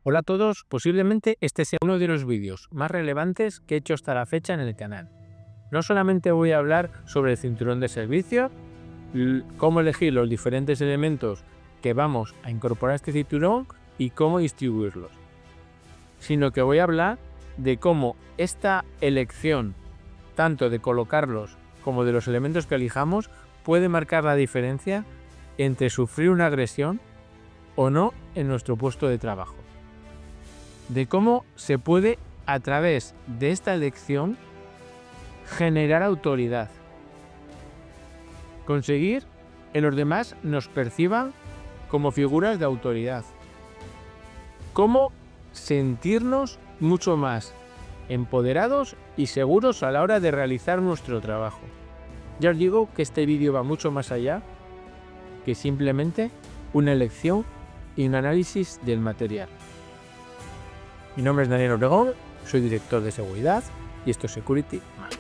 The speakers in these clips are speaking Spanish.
Hola a todos, posiblemente este sea uno de los vídeos más relevantes que he hecho hasta la fecha en el canal. No solamente voy a hablar sobre el cinturón de servicio, cómo elegir los diferentes elementos que vamos a incorporar a este cinturón y cómo distribuirlos, sino que voy a hablar de cómo esta elección, tanto de colocarlos como de los elementos que elijamos, puede marcar la diferencia entre sufrir una agresión o no en nuestro puesto de trabajo. De cómo se puede, a través de esta elección, generar autoridad. Conseguir que los demás nos perciban como figuras de autoridad. Cómo sentirnos mucho más empoderados y seguros a la hora de realizar nuestro trabajo. Ya os digo que este vídeo va mucho más allá que simplemente una elección y un análisis del material. Mi nombre es Daniel Obregón, soy director de seguridad y esto es Security Man.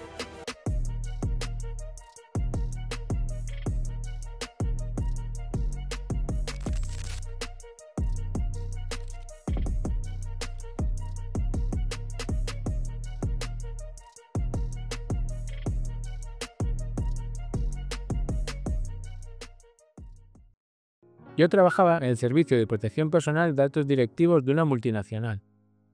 Yo trabajaba en el servicio de protección personal de datos directivos de una multinacional,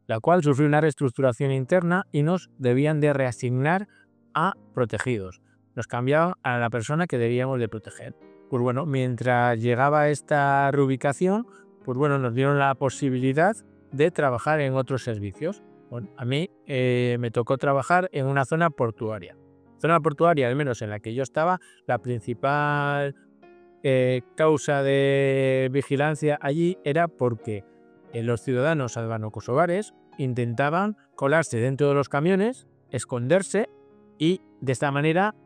la cual sufrió una reestructuración interna y nos debían de reasignar a protegidos. Nos cambiaban a la persona que debíamos de proteger. Pues bueno, mientras llegaba esta reubicación, pues bueno, nos dieron la posibilidad de trabajar en otros servicios. Bueno, a mí me tocó trabajar en una zona portuaria. Zona portuaria, al menos en la que yo estaba, la principal causa de vigilancia allí era porque los ciudadanos albano-kosovares intentaban colarse dentro de los camiones, esconderse y de esta manera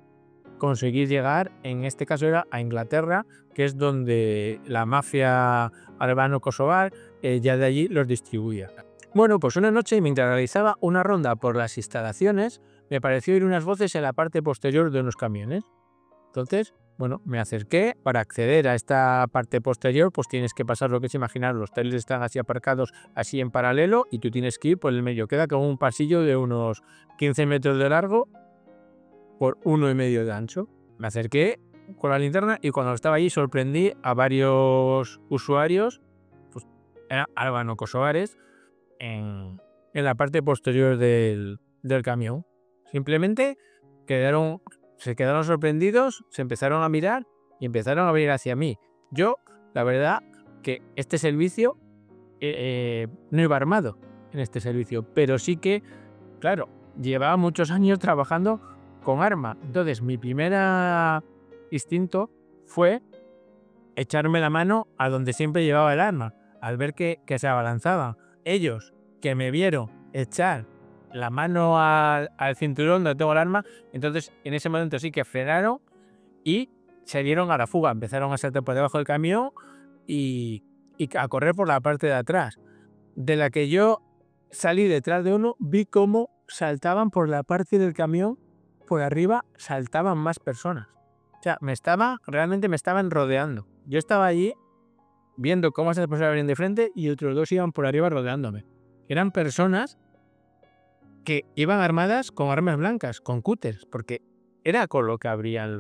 conseguir llegar, en este caso era a Inglaterra, que es donde la mafia albano-kosovar ya de allí los distribuía. Bueno, pues una noche, mientras realizaba una ronda por las instalaciones, me pareció oír unas voces en la parte posterior de unos camiones. Entonces, bueno, me acerqué. Para acceder a esta parte posterior, pues tienes que pasar lo que es imaginar, los trailers están así aparcados, así en paralelo, y tú tienes que ir por el medio. Queda como un pasillo de unos 15 metros de largo por 1,5 de ancho. Me acerqué con la linterna y cuando estaba allí sorprendí a varios usuarios, pues eran albano-kosovares, en la parte posterior del camión. Simplemente se quedaron sorprendidos, se empezaron a mirar y empezaron a venir hacia mí. Yo, la verdad, que este servicio no iba armado en este servicio, pero sí que, claro, llevaba muchos años trabajando con arma. Entonces, mi primer instinto fue echarme la mano a donde siempre llevaba el arma. Al ver que se abalanzaban ellos, que me vieron echar la mano al cinturón donde tengo el arma, entonces en ese momento sí que frenaron y se dieron a la fuga. Empezaron a saltar por debajo del camión y a correr por la parte de atrás. De la que yo salí detrás de uno, vi cómo saltaban por la parte del camión, por arriba saltaban más personas. O sea, realmente me estaban rodeando. Yo estaba allí viendo cómo esas personas venían de frente y otros dos iban por arriba rodeándome. Eran personas que iban armadas con armas blancas, con cúters, porque era con lo que abrían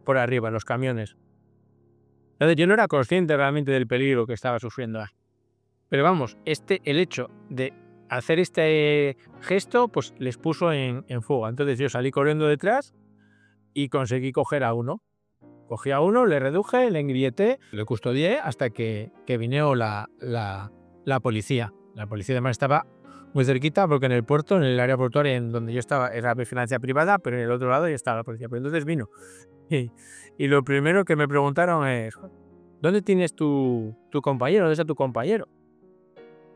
por arriba los camiones. Entonces yo no era consciente realmente del peligro que estaba sufriendo. Pero vamos, el hecho de hacer este gesto, pues les puso en fuga. Entonces yo salí corriendo detrás y conseguí coger a uno. Cogí a uno, le reduje, le engrilleté, le custodié hasta que vino la policía. La policía además estaba muy cerquita porque en el puerto, en el área portuaria en donde yo estaba, era vigilancia privada, pero en el otro lado ya estaba la policía. Pero entonces vino. Y lo primero que me preguntaron es, ¿dónde tienes tu compañero? ¿Dónde está tu compañero?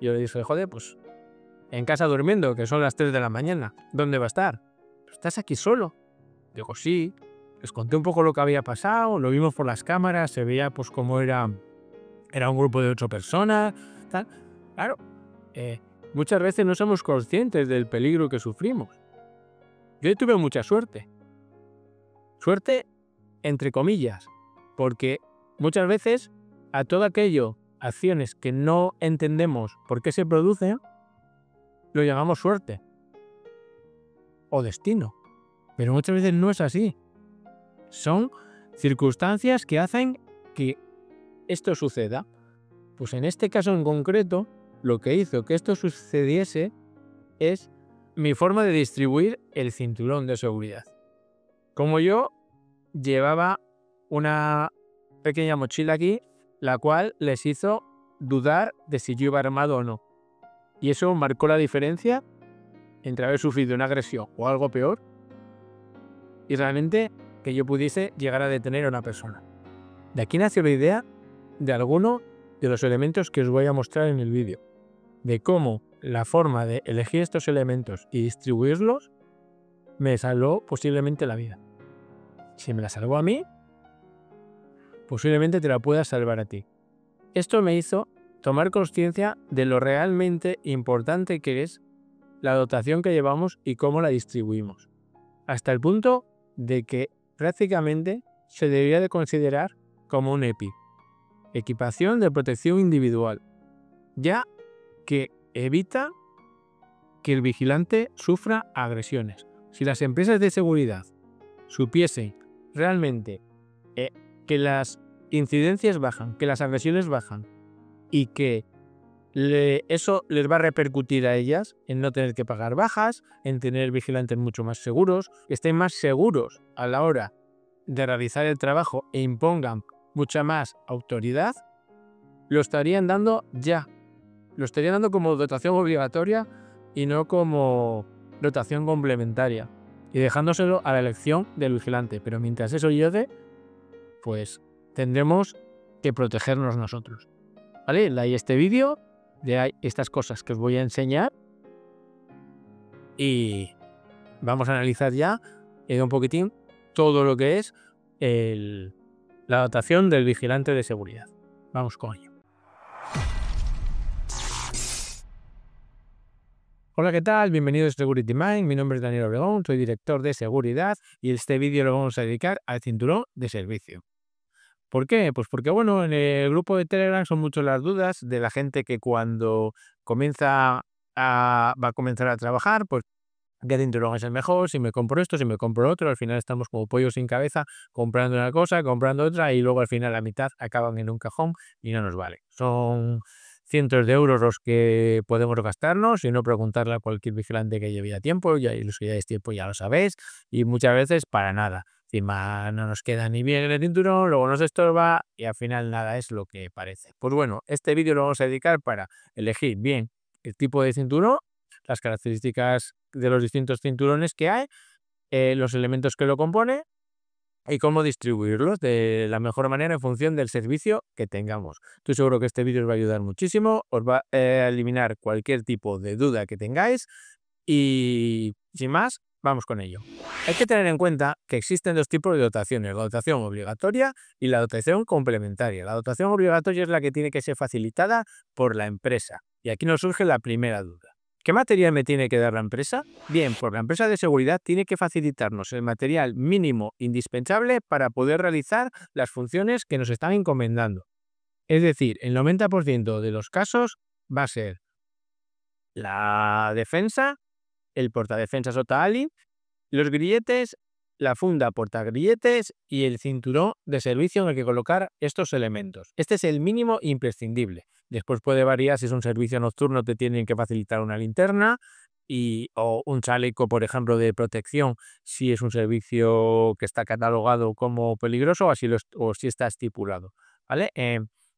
Y yo le dije, joder, pues en casa durmiendo, que son las 3 de la mañana. ¿Dónde va a estar? ¿Estás aquí solo? Digo, sí. Les conté un poco lo que había pasado, lo vimos por las cámaras, se veía pues cómo era un grupo de 8 personas, tal. Claro, muchas veces no somos conscientes del peligro que sufrimos. Yo tuve mucha suerte. Suerte entre comillas, porque muchas veces a todo aquello acciones que no entendemos por qué se producen, lo llamamos suerte o destino. Pero muchas veces no es así. Son circunstancias que hacen que esto suceda. Pues en este caso en concreto, lo que hizo que esto sucediese es mi forma de distribuir el cinturón de seguridad. Como yo llevaba una pequeña mochila aquí, la cual les hizo dudar de si yo iba armado o no. Y eso marcó la diferencia entre haber sufrido una agresión o algo peor y realmente que yo pudiese llegar a detener a una persona. De aquí nació la idea de alguno de los elementos que os voy a mostrar en el vídeo, de cómo la forma de elegir estos elementos y distribuirlos me salvó posiblemente la vida. Si me la salvó a mí, posiblemente te la pueda salvar a ti. Esto me hizo tomar conciencia de lo realmente importante que es la dotación que llevamos y cómo la distribuimos, hasta el punto de que prácticamente se debería de considerar como un EPI, equipación de protección individual, ya que evita que el vigilante sufra agresiones. Si las empresas de seguridad supiesen realmente que las incidencias bajan, que las agresiones bajan y que eso les va a repercutir a ellas en no tener que pagar bajas, en tener vigilantes mucho más seguros, que estén más seguros a la hora de realizar el trabajo e impongan mucha más autoridad, lo estarían dando ya. Lo estarían dando como dotación obligatoria y no como dotación complementaria, y dejándoselo a la elección del vigilante. Pero mientras eso llegue, pues tendremos que protegernos nosotros. ¿Vale? Like este vídeo, de estas cosas que os voy a enseñar y vamos a analizar ya un poquitín todo lo que es la dotación del vigilante de seguridad. Vamos con ello. Hola, ¿qué tal? Bienvenidos a Security Mind. Mi nombre es Daniel Obregón, soy director de seguridad y este vídeo lo vamos a dedicar al cinturón de servicio. ¿Por qué? Pues porque, bueno, en el grupo de Telegram son muchas las dudas de la gente que cuando va a comenzar a trabajar, pues qué cinturón es el mejor, si me compro esto, si me compro otro. Al final estamos como pollos sin cabeza, comprando una cosa, comprando otra y luego al final la mitad acaban en un cajón y no nos vale. Son cientos de euros los que podemos gastarnos y no preguntarle a cualquier vigilante que lleve ya tiempo, ya los que lleváis tiempo ya lo sabéis, y muchas veces para nada. Encima no nos queda ni bien el cinturón, luego nos estorba y al final nada es lo que parece. Pues bueno, este vídeo lo vamos a dedicar para elegir bien el tipo de cinturón, las características de los distintos cinturones que hay, los elementos que lo componen y cómo distribuirlos de la mejor manera en función del servicio que tengamos. Estoy seguro que este vídeo os va a ayudar muchísimo, os va a eliminar cualquier tipo de duda que tengáis y sin más, vamos con ello. Hay que tener en cuenta que existen dos tipos de dotaciones, la dotación obligatoria y la dotación complementaria. La dotación obligatoria es la que tiene que ser facilitada por la empresa. Y aquí nos surge la primera duda. ¿Qué material me tiene que dar la empresa? Bien, pues la empresa de seguridad tiene que facilitarnos el material mínimo indispensable para poder realizar las funciones que nos están encomendando. Es decir, el 90% de los casos va a ser la defensa, el portadefensas o TALI, los grilletes, la funda portagrilletes y el cinturón de servicio en el que colocar estos elementos. Este es el mínimo imprescindible. Después puede variar si es un servicio nocturno, te tienen que facilitar una linterna o un chaleco, por ejemplo, de protección, si es un servicio que está catalogado como peligroso o si está estipulado. ¿Vale?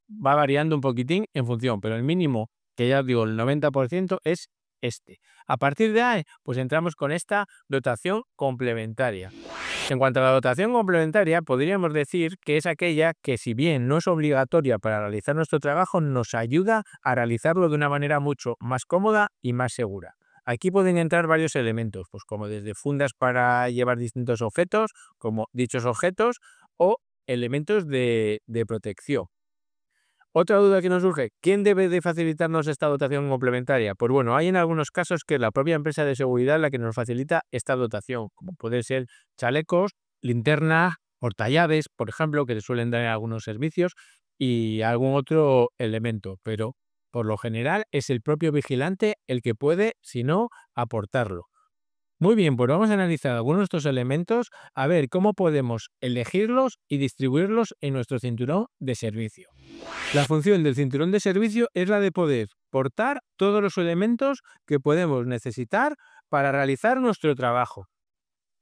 Va variando un poquitín en función, pero el mínimo, que ya os digo, el 90% es este. A partir de ahí, pues entramos con esta dotación complementaria. En cuanto a la dotación complementaria, podríamos decir que es aquella que, si bien no es obligatoria para realizar nuestro trabajo, nos ayuda a realizarlo de una manera mucho más cómoda y más segura. Aquí pueden entrar varios elementos, pues como desde fundas para llevar distintos objetos, como dichos objetos, o elementos de protección. Otra duda que nos surge, ¿quién debe de facilitarnos esta dotación complementaria? Pues bueno, hay en algunos casos que la propia empresa de seguridad la que nos facilita esta dotación, como pueden ser chalecos, linternas, portallaves, por ejemplo, que se suelen dar en algunos servicios, y algún otro elemento, pero por lo general es el propio vigilante el que puede, si no, aportarlo. Muy bien, pues vamos a analizar algunos de estos elementos, a ver cómo podemos elegirlos y distribuirlos en nuestro cinturón de servicio. La función del cinturón de servicio es la de poder portar todos los elementos que podemos necesitar para realizar nuestro trabajo.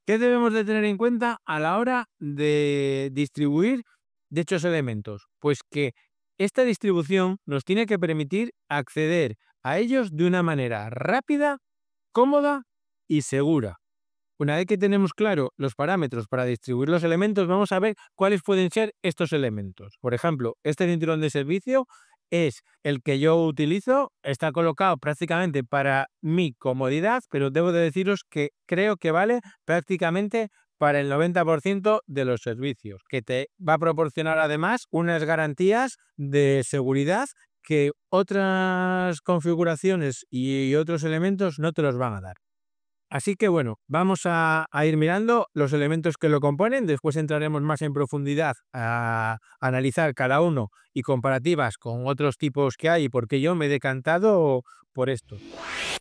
¿Qué debemos de tener en cuenta a la hora de distribuir dichos elementos? Pues que esta distribución nos tiene que permitir acceder a ellos de una manera rápida, cómoda y segura. Una vez que tenemos claro los parámetros para distribuir los elementos, vamos a ver cuáles pueden ser estos elementos. Por ejemplo, este cinturón de servicio es el que yo utilizo, está colocado prácticamente para mi comodidad, pero debo de deciros que creo que vale prácticamente para el 90% de los servicios, que te va a proporcionar además unas garantías de seguridad que otras configuraciones y otros elementos no te los van a dar. Así que bueno, vamos a ir mirando los elementos que lo componen, después entraremos más en profundidad a analizar cada uno y comparativas con otros tipos que hay, porque yo me he decantado por esto.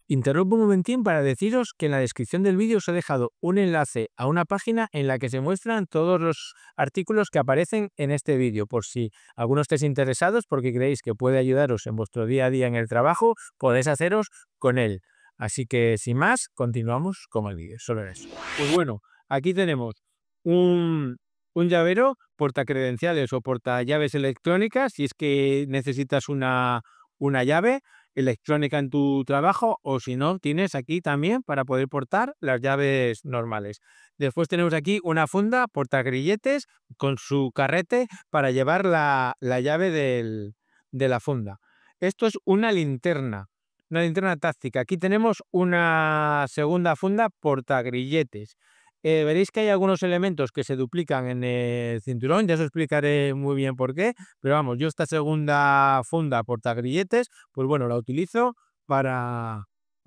Interrumpo un momentín para deciros que en la descripción del vídeo os he dejado un enlace a una página en la que se muestran todos los artículos que aparecen en este vídeo, por si alguno estéis interesados porque creéis que puede ayudaros en vuestro día a día en el trabajo, podéis haceros con él. Así que, sin más, continuamos con el vídeo. Solo en eso. Pues bueno, aquí tenemos un llavero portacredenciales o portallaves electrónicas, si es que necesitas una llave electrónica en tu trabajo, o si no, tienes aquí también para poder portar las llaves normales. Después tenemos aquí una funda portagrilletes con su carrete para llevar la llave de la funda. Esto es una linterna táctica. Aquí tenemos una segunda funda portagrilletes. Veréis que hay algunos elementos que se duplican en el cinturón, ya os explicaré muy bien por qué, pero vamos, yo esta segunda funda portagrilletes, pues bueno, la utilizo para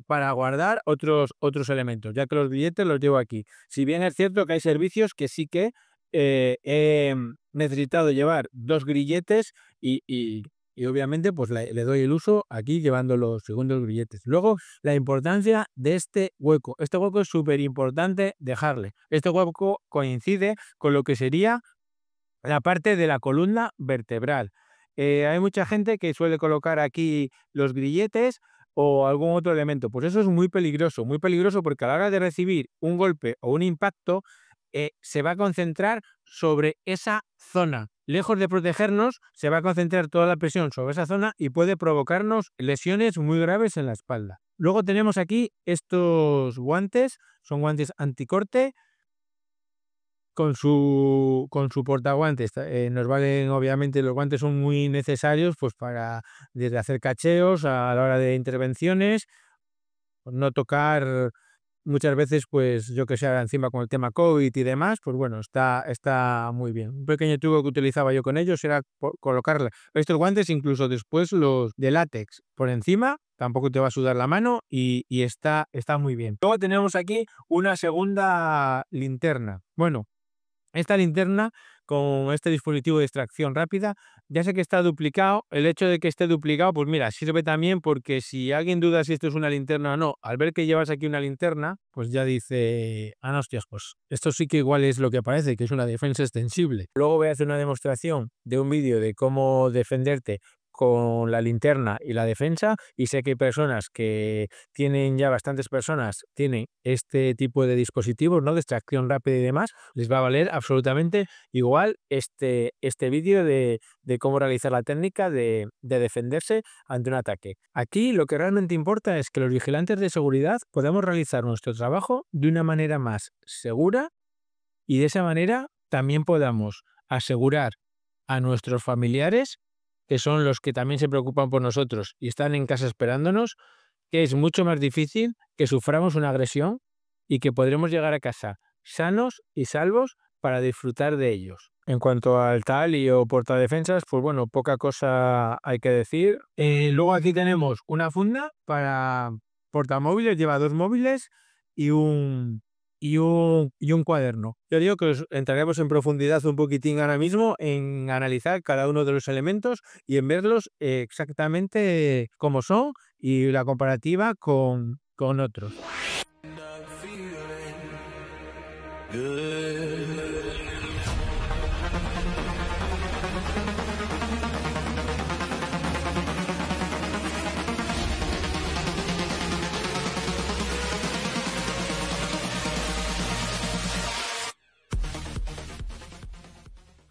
guardar otros elementos, ya que los grilletes los llevo aquí. Si bien es cierto que hay servicios que sí que he necesitado llevar dos grilletes y obviamente pues le doy el uso aquí llevando los segundos grilletes. Luego, la importancia de este hueco. Este hueco es súper importante dejarle. Este hueco coincide con lo que sería la parte de la columna vertebral. Hay mucha gente que suele colocar aquí los grilletes o algún otro elemento. Pues eso es muy peligroso porque a la hora de recibir un golpe o un impacto, se va a concentrar sobre esa zona. Lejos de protegernos, se va a concentrar toda la presión sobre esa zona y puede provocarnos lesiones muy graves en la espalda. Luego tenemos aquí estos guantes, son guantes anticorte con su portaguantes. Nos valen, obviamente, los guantes son muy necesarios pues para desde hacer cacheos a la hora de intervenciones, no tocar muchas veces, pues yo que sé, encima con el tema COVID y demás, pues bueno, está muy bien. Un pequeño truco que utilizaba yo con ellos era colocar estos guantes, incluso después los de látex por encima, tampoco te va a sudar la mano y está muy bien. Luego tenemos aquí una segunda linterna. Bueno, esta linterna con este dispositivo de extracción rápida, ya sé que está duplicado. El hecho de que esté duplicado, pues mira, sirve también porque si alguien duda si esto es una linterna o no, al ver que llevas aquí una linterna, pues ya dice, ah, no, hostias, pues esto sí que igual es lo que parece, que es una defensa extensible. Luego voy a hacer una demostración de un vídeo de cómo defenderte con la linterna y la defensa, y sé que hay personas que tienen ya bastantes personas, tienen este tipo de dispositivos, ¿no? De extracción rápida y demás, les va a valer absolutamente igual este vídeo de cómo realizar la técnica de defenderse ante un ataque. Aquí lo que realmente importa es que los vigilantes de seguridad podamos realizar nuestro trabajo de una manera más segura y de esa manera también podamos asegurar a nuestros familiares, que son los que también se preocupan por nosotros y están en casa esperándonos, que es mucho más difícil que suframos una agresión y que podremos llegar a casa sanos y salvos para disfrutar de ellos. En cuanto al tali o portadefensas, pues bueno, poca cosa hay que decir. Luego aquí tenemos una funda para portamóviles, lleva dos móviles y un y un cuaderno. Yo digo que entraremos en profundidad un poquitín ahora mismo en analizar cada uno de los elementos y en verlos exactamente cómo son y la comparativa con otros.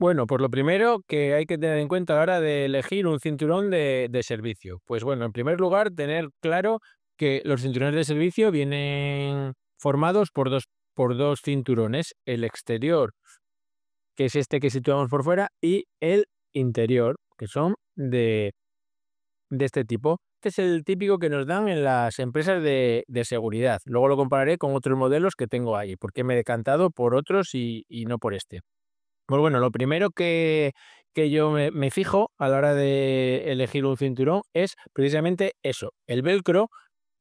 Bueno, pues lo primero que hay que tener en cuenta a la hora de elegir un cinturón de servicio. Pues bueno, en primer lugar, tener claro que los cinturones de servicio vienen formados por dos cinturones, el exterior, que es este que situamos por fuera, y el interior, que son de este tipo. Este es el típico que nos dan en las empresas de seguridad. Luego lo compararé con otros modelos que tengo ahí, porque me he decantado por otros y no por este. Pues bueno, lo primero que yo me fijo a la hora de elegir un cinturón es precisamente eso, el velcro.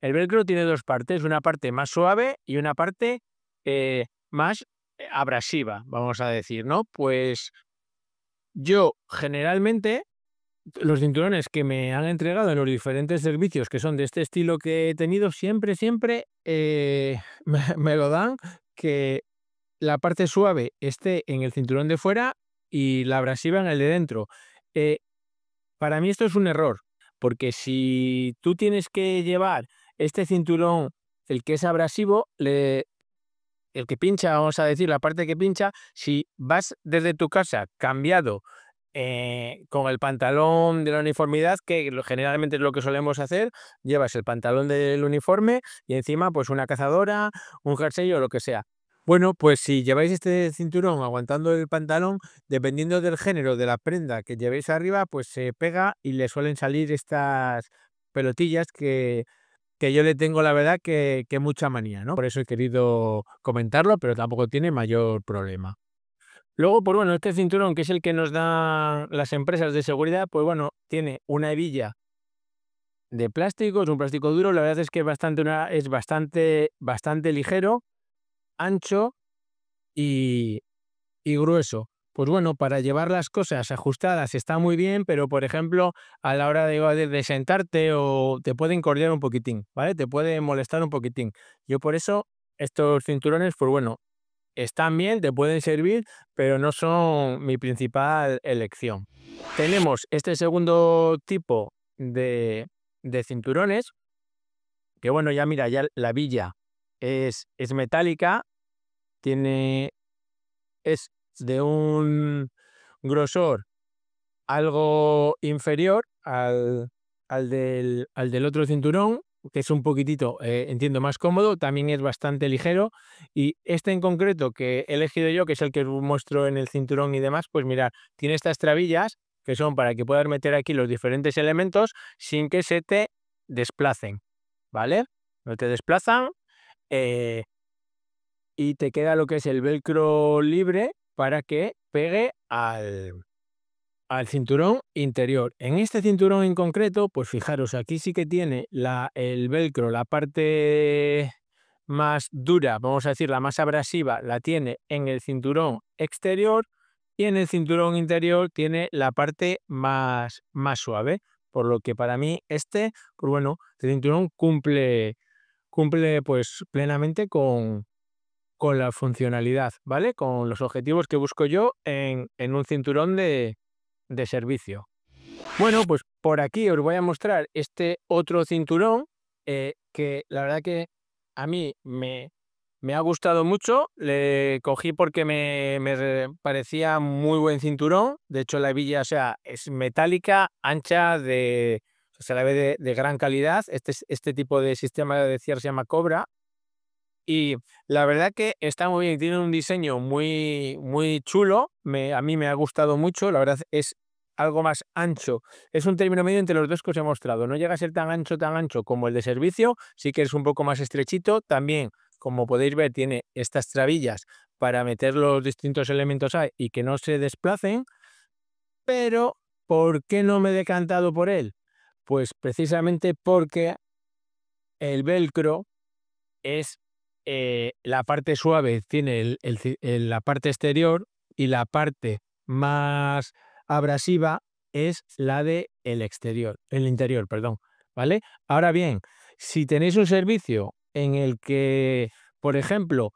El velcro tiene dos partes, una parte más suave y una parte más abrasiva, vamos a decir, ¿no? Pues yo generalmente los cinturones que me han entregado en los diferentes servicios que son de este estilo que he tenido, siempre me lo dan que la parte suave esté en el cinturón de fuera y la abrasiva en el de dentro. Eh, para mí esto es un error, porque si tú tienes que llevar este cinturón, el que es abrasivo, el que pincha, vamos a decir, la parte que pincha, si vas desde tu casa cambiado con el pantalón de la uniformidad, que generalmente es lo que solemos hacer, llevas el pantalón del uniforme y encima pues una cazadora, un jersey o lo que sea. Bueno, pues si lleváis este cinturón aguantando el pantalón, dependiendo del género de la prenda que llevéis arriba, pues se pega y le suelen salir estas pelotillas que yo le tengo, la verdad, que mucha manía, ¿no? Por eso he querido comentarlo, pero tampoco tiene mayor problema. Luego, pues bueno, este cinturón, que es el que nos dan las empresas de seguridad, pues bueno, tiene una hebilla de plástico, es un plástico duro, la verdad es que es bastante ligero, ancho y grueso. Pues bueno, para llevar las cosas ajustadas está muy bien, pero por ejemplo, a la hora de sentarte o te puede encordiar un poquitín, ¿vale? Te puede molestar un poquitín. Yo por eso, estos cinturones, pues bueno, están bien, te pueden servir, pero no son mi principal elección. Tenemos este segundo tipo de cinturones, que bueno, ya mira, ya la villa es metálica, tiene, es de un grosor algo inferior al del otro cinturón, que es un poquitito, entiendo, más cómodo, también es bastante ligero. Y este en concreto que he elegido yo, que es el que os muestro en el cinturón y demás, pues mirad, tiene estas trabillas que son para que puedas meter aquí los diferentes elementos sin que se te desplacen, ¿vale? No te desplazan eh, y te queda lo que es el velcro libre para que pegue al cinturón interior. En este cinturón en concreto, pues fijaros, aquí sí que tiene el velcro, la parte más dura, vamos a decir, la más abrasiva, la tiene en el cinturón exterior y en el cinturón interior tiene la parte más suave. Por lo que para mí pues bueno, este cinturón cumple pues plenamente con la funcionalidad, ¿vale? Con los objetivos que busco yo en un cinturón de servicio. Bueno, pues por aquí os voy a mostrar este otro cinturón que la verdad que a mí me ha gustado mucho. Le cogí porque me parecía muy buen cinturón. De hecho, la hebilla, o sea, es metálica, ancha, se la ve de gran calidad. Este tipo de sistema de cierre se llama Cobra. Y la verdad que está muy bien, tiene un diseño muy chulo, a mí me ha gustado mucho, la verdad es algo más ancho, es un término medio entre los dos que os he mostrado, no llega a ser tan ancho como el de servicio, sí que es un poco más estrechito, también, como podéis ver, tiene estas trabillas para meter los distintos elementos ahí y que no se desplacen, pero ¿por qué no me he decantado por él? Pues precisamente porque el velcro es la parte suave tiene la parte exterior y la parte más abrasiva es la de el interior, perdón, ¿vale? Ahora bien, si tenéis un servicio en el que, por ejemplo,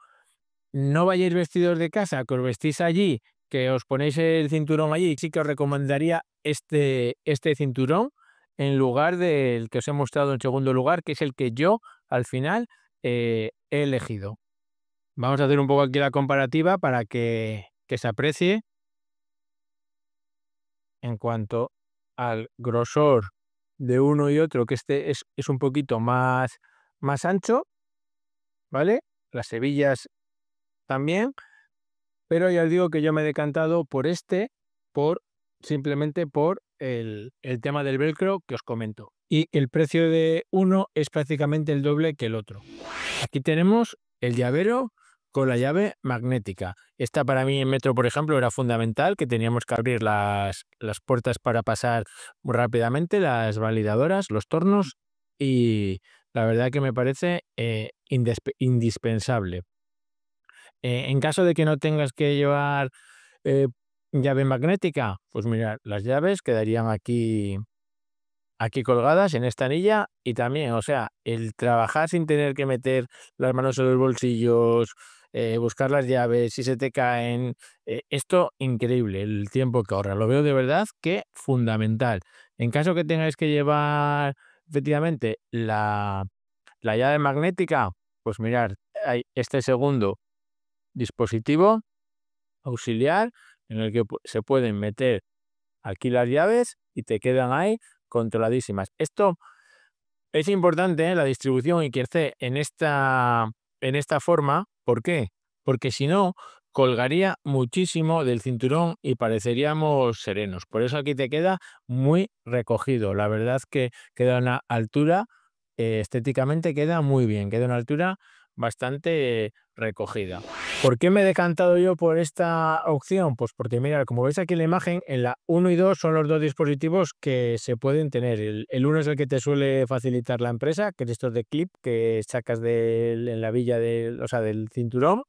no vayáis vestidos de casa, que os vestís allí, que os ponéis el cinturón allí, sí que os recomendaría este cinturón en lugar del que os he mostrado en segundo lugar, que es el que yo al final he elegido. Vamos a hacer un poco aquí la comparativa para que se aprecie en cuanto al grosor de uno y otro, que este es un poquito más ancho, ¿vale? Las hebillas también. Pero ya os digo que yo me he decantado por simplemente por el tema del velcro que os comento. Y el precio de uno es prácticamente el doble que el otro. Aquí tenemos el llavero con la llave magnética. Esta para mí en metro, por ejemplo, era fundamental, que teníamos que abrir las puertas para pasar muy rápidamente, las validadoras, los tornos, y la verdad que me parece indispensable. En caso de que no tengas que llevar eh, llave magnética, pues mira, las llaves quedarían aquí colgadas en esta anilla y también, o sea, el trabajar sin tener que meter las manos en los bolsillos, buscar las llaves, si se te caen, esto increíble, el tiempo que ahorra. Lo veo de verdad que fundamental. En caso que tengáis que llevar efectivamente la llave magnética, pues mirar, hay este segundo dispositivo auxiliar en el que se pueden meter aquí las llaves y te quedan ahí controladísimas. Esto es importante, la distribución y que esté en esta forma. ¿Por qué? Porque si no, colgaría muchísimo del cinturón y pareceríamos serenos. Por eso aquí te queda muy recogido. La verdad que queda a una altura, estéticamente queda muy bien, queda a una altura bastante recogida. ¿Por qué me he decantado yo por esta opción? Pues porque, mira, como veis aquí en la imagen, en la 1 y 2 son los dos dispositivos que se pueden tener. El uno es el que te suele facilitar la empresa, que es estos de clip que sacas en la villa del cinturón,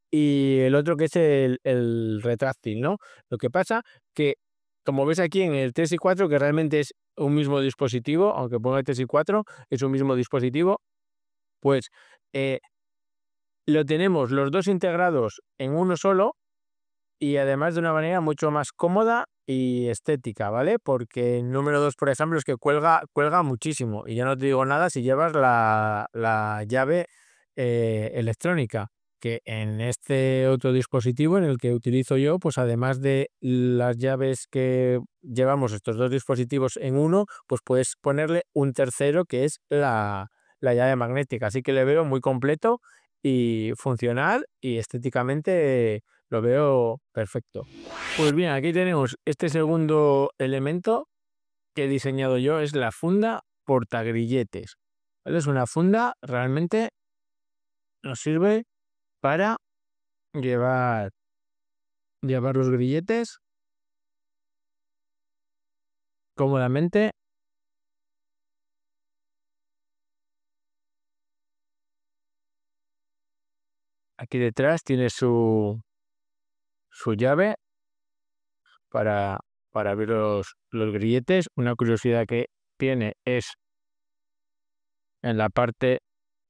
y el otro que es el retráctil, ¿no? Lo que pasa que, como ves aquí en el 3 y 4, que realmente es un mismo dispositivo, aunque ponga 3 y 4, es un mismo dispositivo, pues eh, lo tenemos los dos integrados en uno solo y además de una manera mucho más cómoda y estética, ¿vale? Porque el número 2, por ejemplo, es que cuelga muchísimo y ya no te digo nada si llevas la llave electrónica, que en este otro dispositivo en el que utilizo yo, pues además de las llaves que llevamos estos dos dispositivos en uno, pues puedes ponerle un tercero que es la llave magnética, así que le veo muy completo y funcional y estéticamente lo veo perfecto. Pues bien, aquí tenemos este segundo elemento que he diseñado yo, es la funda portagrilletes, ¿vale? Es una funda, realmente nos sirve para llevar los grilletes cómodamente. Aquí detrás tiene su llave para, abrir los grilletes. Una curiosidad que tiene es en la parte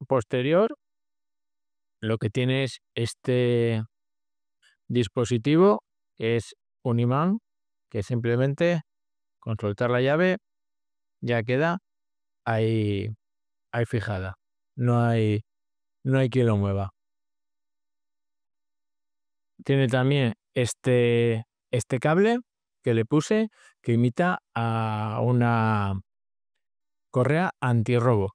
posterior, lo que tiene es este dispositivo, que es un imán, que simplemente con soltar la llave ya queda ahí fijada. No hay quien lo mueva. Tiene también este cable que le puse, que imita a una correa antirrobo.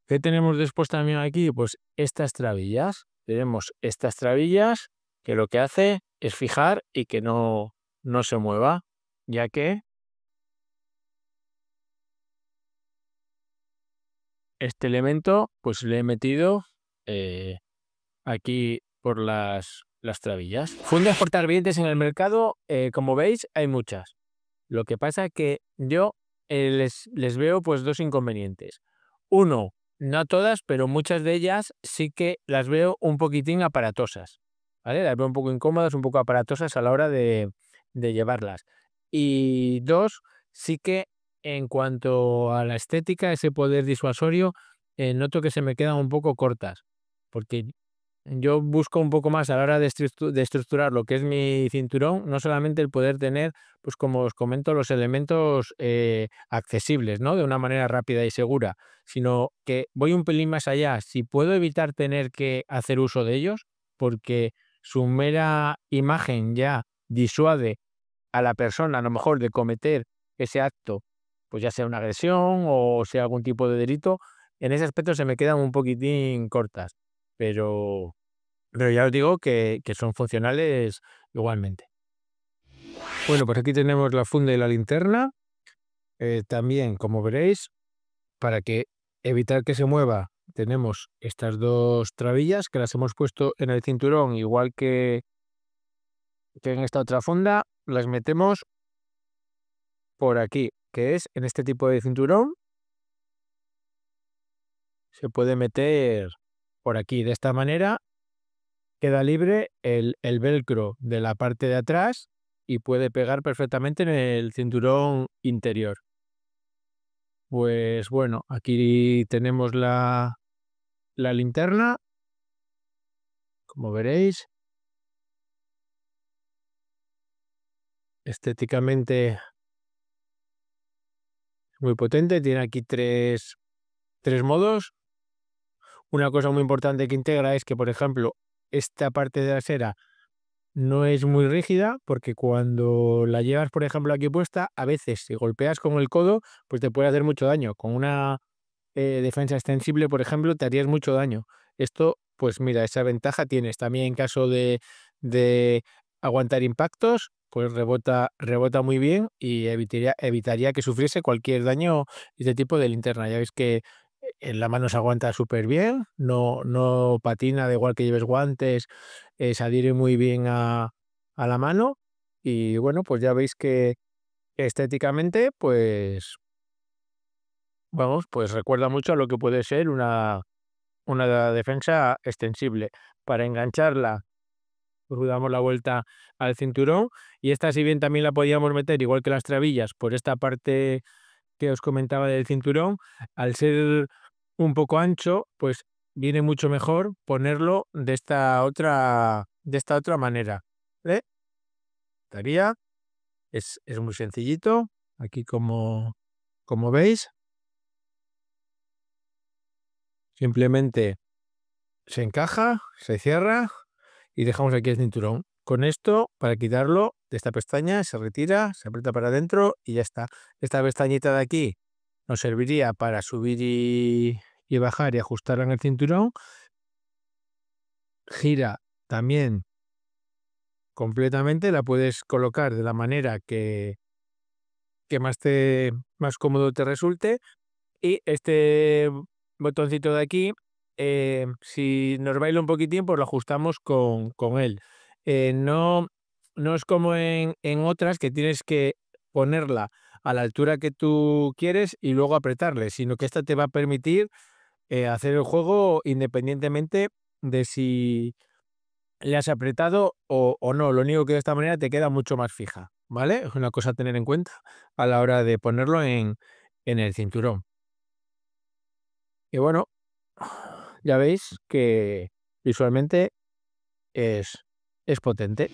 ¿Qué tenemos después también aquí? Pues estas trabillas. Tenemos estas trabillas que lo que hace es fijar y que no se mueva, ya que este elemento pues le he metido aquí por las trabillas. Fundas portagrilletes en el mercado, como veis, hay muchas. Lo que pasa es que yo les veo pues dos inconvenientes. Uno, no todas, pero muchas de ellas sí que las veo un poquitín aparatosas, ¿vale? Las veo un poco incómodas, un poco aparatosas a la hora de llevarlas. Y 2, sí que en cuanto a la estética, ese poder disuasorio, noto que se me quedan un poco cortas, porque yo busco un poco más a la hora de estructurar lo que es mi cinturón, no solamente el poder tener, pues como os comento, los elementos accesibles, ¿no? De una manera rápida y segura, sino que voy un pelín más allá. Si puedo evitar tener que hacer uso de ellos, porque su mera imagen ya disuade a la persona, a lo mejor, de cometer ese acto, pues ya sea una agresión o sea algún tipo de delito, en ese aspecto se me quedan un poquitín cortas. Pero ya os digo que son funcionales igualmente. Bueno, pues aquí tenemos la funda y la linterna. También, como veréis, para que evitar que se mueva, tenemos estas 2 trabillas que las hemos puesto en el cinturón, igual que en esta otra funda, las metemos por aquí, que es en este tipo de cinturón, se puede meter por aquí. De esta manera queda libre el velcro de la parte de atrás y puede pegar perfectamente en el cinturón interior. Pues bueno, aquí tenemos la linterna, como veréis. Estéticamente muy potente, tiene aquí tres modos. Una cosa muy importante que integra es que, por ejemplo, esta parte trasera no es muy rígida, porque cuando la llevas, por ejemplo, aquí puesta, a veces si golpeas con el codo, pues te puede hacer mucho daño. Con una defensa extensible, por ejemplo, te harías mucho daño. Esto, pues mira, esa ventaja tienes. También en caso de aguantar impactos, pues rebota muy bien y evitaría que sufriese cualquier daño de este tipo de linterna. Ya veis que en la mano se aguanta súper bien, no patina, da igual que lleves guantes, se adhiere muy bien a la mano. Y bueno, pues ya veis que estéticamente, pues vamos, pues recuerda mucho a lo que puede ser una defensa extensible. Para engancharla, pues le damos la vuelta al cinturón y esta, si bien también la podíamos meter, igual que las trabillas, por esta parte que os comentaba del cinturón, al ser un poco ancho, pues viene mucho mejor ponerlo de esta otra manera, ¿vale? Estaría, es muy sencillito, aquí como veis, simplemente se encaja, se cierra y dejamos aquí el cinturón. Con esto, para quitarlo de esta pestaña, se retira, se aprieta para adentro y ya está. Esta pestañita de aquí nos serviría para subir y bajar y ajustarla en el cinturón. Gira también completamente, la puedes colocar de la manera que más cómodo te resulte. Y este botoncito de aquí, si nos baila un poquitín, pues lo ajustamos con él. No es como en otras que tienes que ponerla a la altura que tú quieres y luego apretarle, sino que esta te va a permitir hacer el juego independientemente de si le has apretado o no. Lo único que de esta manera te queda mucho más fija, ¿vale? Es una cosa a tener en cuenta a la hora de ponerlo en el cinturón. Y bueno, ya veis que visualmente es, es potente.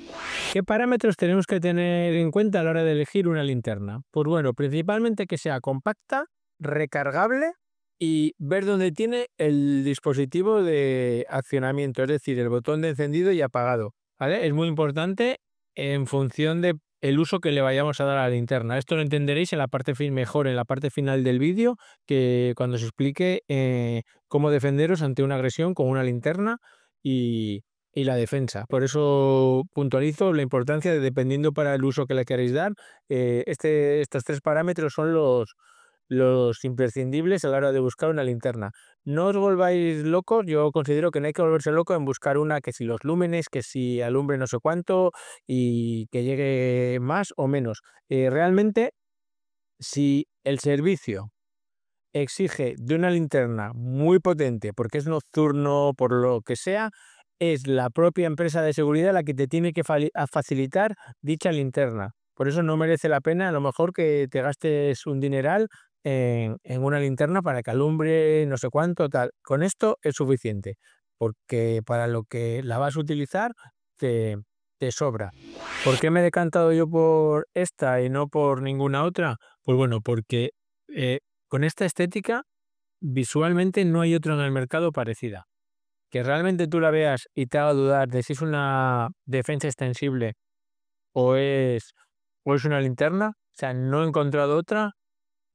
¿Qué parámetros tenemos que tener en cuenta a la hora de elegir una linterna? Pues bueno, principalmente que sea compacta, recargable y ver dónde tiene el dispositivo de accionamiento, es decir, el botón de encendido y apagado, ¿vale? Es muy importante en función de el uso que le vayamos a dar a la linterna. Esto lo entenderéis en la parte mejor en la parte final del vídeo, que cuando os explique cómo defenderos ante una agresión con una linterna y la defensa. Por eso puntualizo la importancia de, dependiendo para el uso que le queréis dar, estos 3 parámetros son los imprescindibles a la hora de buscar una linterna. No os volváis locos, yo considero que no hay que volverse loco en buscar una que si los lúmenes, que si alumbre no sé cuánto y que llegue más o menos. Realmente, si el servicio exige de una linterna muy potente, porque es nocturno, por lo que sea, es la propia empresa de seguridad la que te tiene que facilitar dicha linterna. Por eso no merece la pena a lo mejor que te gastes un dineral en una linterna para que alumbre no sé cuánto, tal. Con esto es suficiente, porque para lo que la vas a utilizar te, te sobra. ¿Por qué me he decantado yo por esta y no por ninguna otra? Pues bueno, porque eh, con esta estética visualmente no hay otra en el mercado parecida. Que realmente tú la veas y te haga dudar de si es una defensa extensible o es una linterna, o sea, no he encontrado otra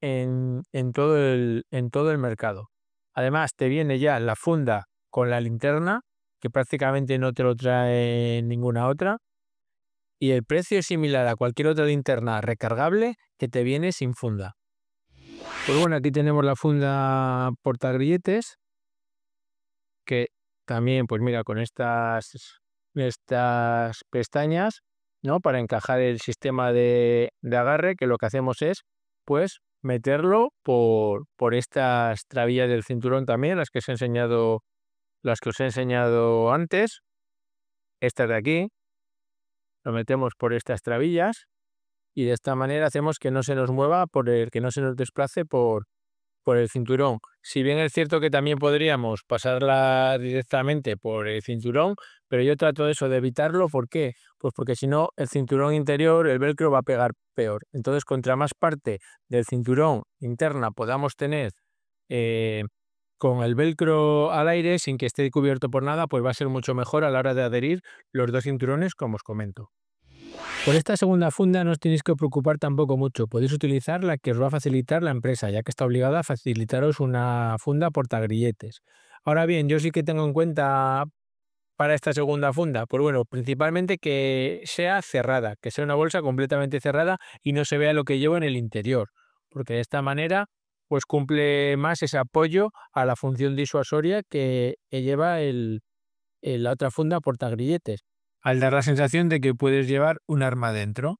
en todo el mercado. Además, te viene ya la funda con la linterna, que prácticamente no te lo trae ninguna otra, y el precio es similar a cualquier otra linterna recargable que te viene sin funda. Pues bueno, aquí tenemos la funda portagrilletes, que también, pues mira, con estas pestañas, ¿no? Para encajar el sistema de agarre, que lo que hacemos es, pues, meterlo por estas trabillas del cinturón también, las que os he enseñado antes, estas de aquí, lo metemos por estas trabillas y de esta manera hacemos que no se nos mueva que no se nos desplace por el cinturón. Si bien es cierto que también podríamos pasarla directamente por el cinturón, pero yo trato de eso, de evitarlo. ¿Por qué? Pues porque si no, el cinturón interior, el velcro va a pegar peor. Entonces, contra más parte del cinturón interna podamos tener eh, con el velcro al aire, sin que esté cubierto por nada, pues va a ser mucho mejor a la hora de adherir los dos cinturones, como os comento. Por esta segunda funda no os tenéis que preocupar tampoco mucho. Podéis utilizar la que os va a facilitar la empresa, ya que está obligada a facilitaros una funda portagrilletes. Ahora bien, yo sí que tengo en cuenta para esta segunda funda, pues bueno, principalmente que sea cerrada, que sea una bolsa completamente cerrada y no se vea lo que llevo en el interior, porque de esta manera pues cumple más ese apoyo a la función disuasoria que lleva la otra funda portagrilletes, al dar la sensación de que puedes llevar un arma dentro.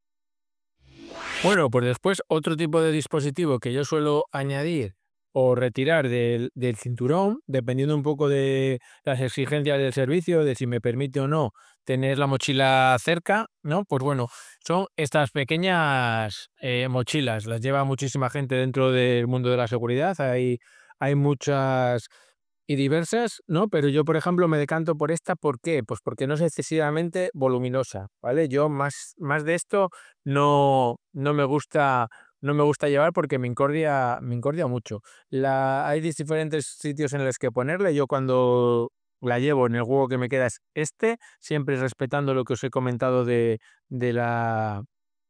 Bueno, pues después otro tipo de dispositivo que yo suelo añadir o retirar del cinturón, dependiendo un poco de las exigencias del servicio, de si me permite o no tener la mochila cerca, ¿no? Pues bueno, son estas pequeñas mochilas. Las lleva muchísima gente dentro del mundo de la seguridad. Hay muchas y diversas, ¿no? Pero yo, por ejemplo, me decanto por esta. ¿Por qué? Pues porque no es excesivamente voluminosa, ¿vale? Yo más de esto no me gusta, no me gusta llevar porque me incordia mucho. Hay diferentes sitios en los que ponerle. Yo cuando la llevo en el juego que me queda es este, siempre respetando lo que os he comentado de la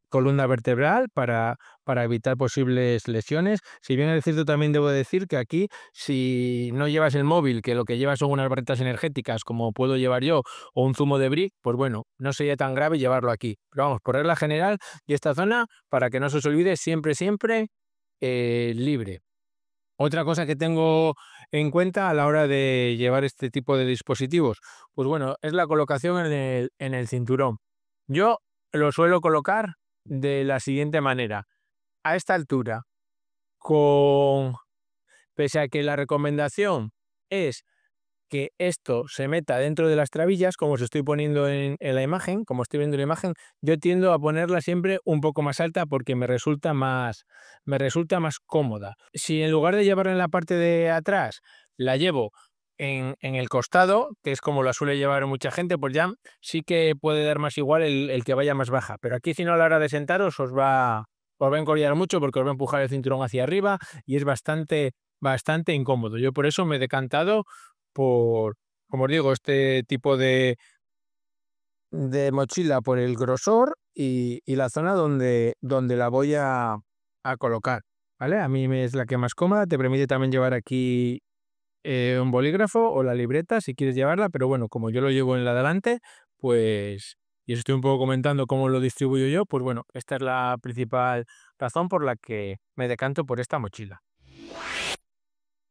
columna vertebral para evitar posibles lesiones. Si bien es cierto, también debo decir que aquí, si no llevas el móvil, que lo que llevas son unas barretas energéticas, como puedo llevar yo, o un zumo de brick, pues bueno, no sería tan grave llevarlo aquí. Pero vamos, por regla general, y esta zona, para que no se os olvide, siempre libre. Otra cosa que tengo en cuenta a la hora de llevar este tipo de dispositivos, pues bueno, es la colocación en el cinturón. Yo lo suelo colocar de la siguiente manera. A esta altura, con pese a que la recomendación es que esto se meta dentro de las trabillas, como os estoy poniendo en la imagen, como estoy viendo en la imagen, yo tiendo a ponerla siempre un poco más alta porque me resulta más cómoda. Si en lugar de llevarla en la parte de atrás, la llevo en el costado, que es como la suele llevar mucha gente, pues ya sí que puede dar más igual el que vaya más baja. Pero aquí, si no, a la hora de sentaros os va a encollar mucho porque os va a empujar el cinturón hacia arriba y es bastante incómodo. Yo por eso me he decantado por, como os digo, este tipo de mochila, por el grosor y la zona donde la voy a colocar, ¿vale? A mí me es la que más cómoda, te permite también llevar aquí un bolígrafo o la libreta si quieres llevarla, pero bueno, como yo lo llevo en la delante, pues, y os estoy un poco comentando cómo lo distribuyo yo, pues bueno, esta es la principal razón por la que me decanto por esta mochila.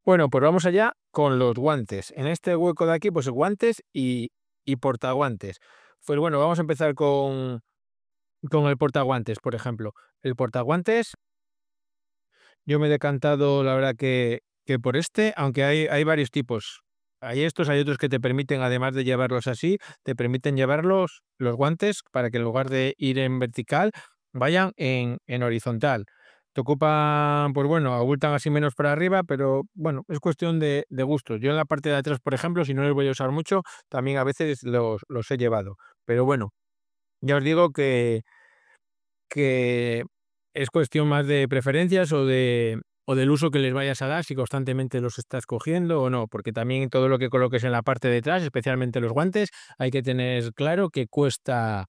Bueno, pues vamos allá con los guantes. En este hueco de aquí, pues guantes y portaguantes. Pues bueno, vamos a empezar con el portaguantes, por ejemplo. El portaguantes, yo me he decantado, la verdad que por este, aunque hay varios tipos. Hay estos, hay otros que te permiten, además de llevarlos así, te permiten llevarlos los guantes para que en lugar de ir en vertical, vayan en horizontal. Te ocupan, pues bueno, abultan así menos para arriba, pero bueno, es cuestión de gustos. Yo en la parte de atrás, por ejemplo, si no los voy a usar mucho, también a veces los he llevado. Pero bueno, ya os digo que es cuestión más de preferencias o del uso que les vayas a dar, si constantemente los estás cogiendo o no, porque también todo lo que coloques en la parte de atrás, especialmente los guantes, hay que tener claro que cuesta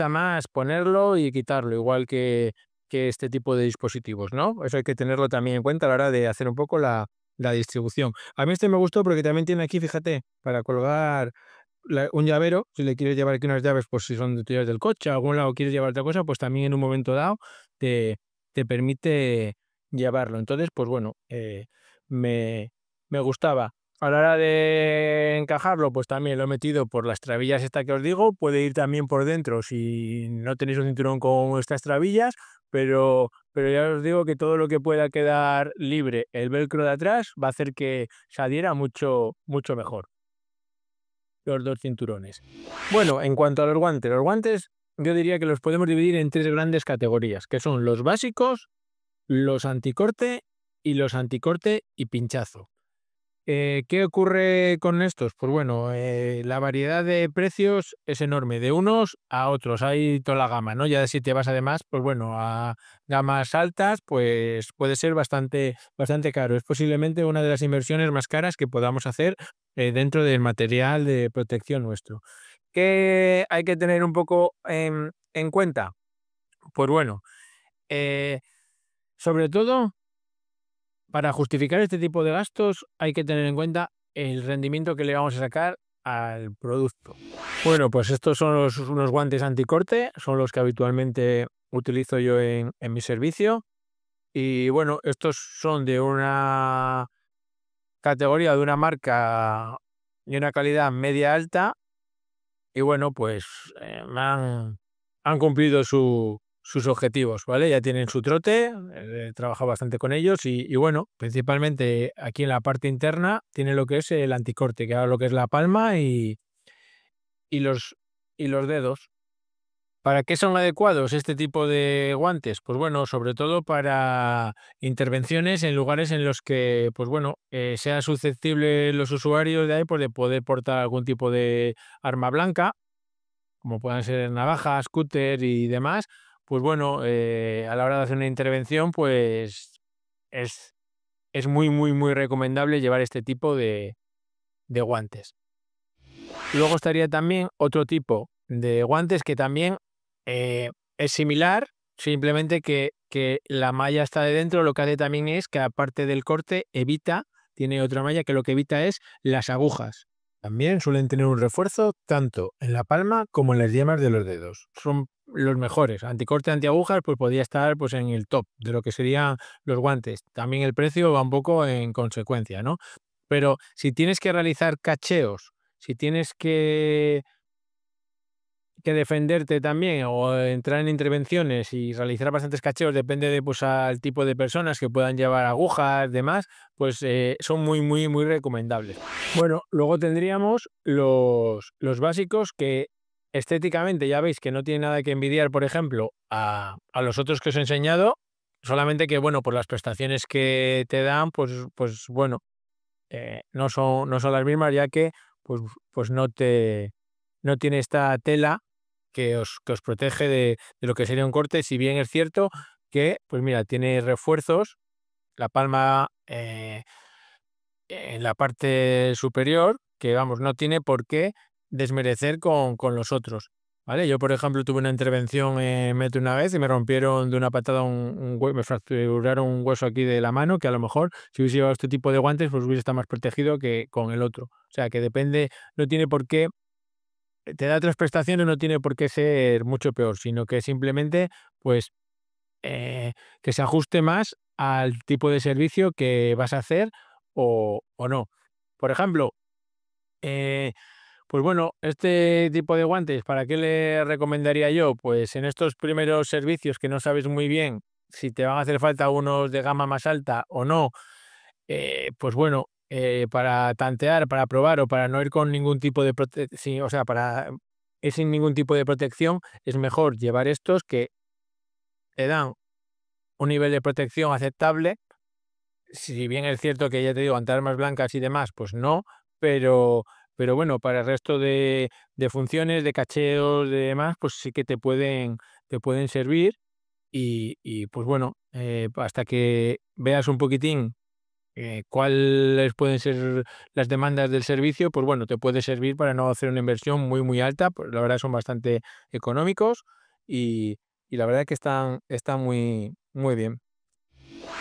más ponerlo y quitarlo, igual que este tipo de dispositivos, ¿no? Eso hay que tenerlo también en cuenta a la hora de hacer un poco la distribución. A mí este me gustó porque también tiene aquí, fíjate, para colgar un llavero, si le quieres llevar aquí unas llaves, pues si son de tuyas del coche, a algún lado quieres llevar otra cosa, pues también en un momento dado te, te permite llevarlo. Entonces, pues bueno, me, me gustaba. A la hora de encajarlo, pues también lo he metido por las trabillas esta que os digo, puede ir también por dentro si no tenéis un cinturón con estas trabillas, pero ya os digo que todo lo que pueda quedar libre, el velcro de atrás, va a hacer que se adhiera mucho, mucho mejor los dos cinturones. Bueno, en cuanto a los guantes yo diría que los podemos dividir en tres grandes categorías, que son los básicos, los anticorte y los anticorte y pinchazo. ¿Qué ocurre con estos? Pues bueno, la variedad de precios es enorme, de unos a otros, hay toda la gama, ¿no? Ya si te vas además, pues bueno, a gamas altas, pues puede ser bastante, bastante caro. Es posiblemente una de las inversiones más caras que podamos hacer dentro del material de protección nuestro. ¿Qué hay que tener un poco en cuenta? Pues bueno, eh, sobre todo para justificar este tipo de gastos hay que tener en cuenta el rendimiento que le vamos a sacar al producto. Bueno, pues estos son unos guantes anticorte, son los que habitualmente utilizo yo en mi servicio. Y bueno, estos son de una categoría, de una marca y una calidad media alta. Y bueno, pues han cumplido sus objetivos, ¿vale? Ya tienen su trote, he trabajado bastante con ellos y bueno, principalmente aquí en la parte interna tiene lo que es el anticorte, que ahora lo que es la palma y los, y los dedos. ¿Para qué son adecuados este tipo de guantes? Pues bueno, sobre todo para intervenciones en lugares en los que, pues bueno, sea susceptible los usuarios de ahí pues de poder portar algún tipo de arma blanca como puedan ser navajas, cúter y demás, pues bueno, a la hora de hacer una intervención, pues es, es muy, muy, muy recomendable llevar este tipo de guantes. Luego estaría también otro tipo de guantes que también es similar, simplemente que la malla está de dentro, lo que hace también es que aparte del corte evita, tiene otra malla que lo que evita es las agujas. También suelen tener un refuerzo tanto en la palma como en las yemas de los dedos. Son los mejores. Anticorte, antiagujas, pues podría estar pues en el top de lo que serían los guantes. También el precio va un poco en consecuencia, ¿no? Pero si tienes que realizar cacheos, si tienes que defenderte también o entrar en intervenciones y realizar bastantes cacheos, depende de pues al tipo de personas que puedan llevar agujas, demás, pues son muy, muy, muy recomendables. Bueno, luego tendríamos los básicos que estéticamente ya veis que no tienen nada que envidiar, por ejemplo, a los otros que os he enseñado, solamente que, bueno, por las prestaciones que te dan, pues bueno, no son las mismas, ya que pues no tiene esta tela que os protege de lo que sería un corte, si bien es cierto que, pues mira, tiene refuerzos, la palma en la parte superior, que vamos, no tiene por qué desmerecer con los otros. ¿Vale? Yo, por ejemplo, tuve una intervención en metro una vez y me rompieron de una patada me fracturaron un hueso aquí de la mano, que a lo mejor si hubiese llevado este tipo de guantes, pues hubiese estado más protegido que con el otro. O sea, que depende, no tiene por qué te da otras prestaciones, no tiene por qué ser mucho peor, sino que simplemente, pues, que se ajuste más al tipo de servicio que vas a hacer o no. Por ejemplo, eh, pues bueno, este tipo de guantes, ¿para qué le recomendaría yo? Pues en estos primeros servicios que no sabes muy bien si te van a hacer falta unos de gama más alta o no, pues bueno, para tantear, para probar o para no ir con ningún tipo de protección, o sea, para ir sin ningún tipo de protección, es mejor llevar estos que te dan un nivel de protección aceptable. Si bien es cierto que ya te digo, ante armas blancas y demás, pues no, pero, pero bueno, para el resto de funciones, de cacheos, de demás, pues sí que te pueden servir y pues bueno, hasta que veas un poquitín cuáles pueden ser las demandas del servicio, pues bueno, te puede servir para no hacer una inversión muy, muy alta, pues la verdad son bastante económicos y, y la verdad que están muy, muy bien.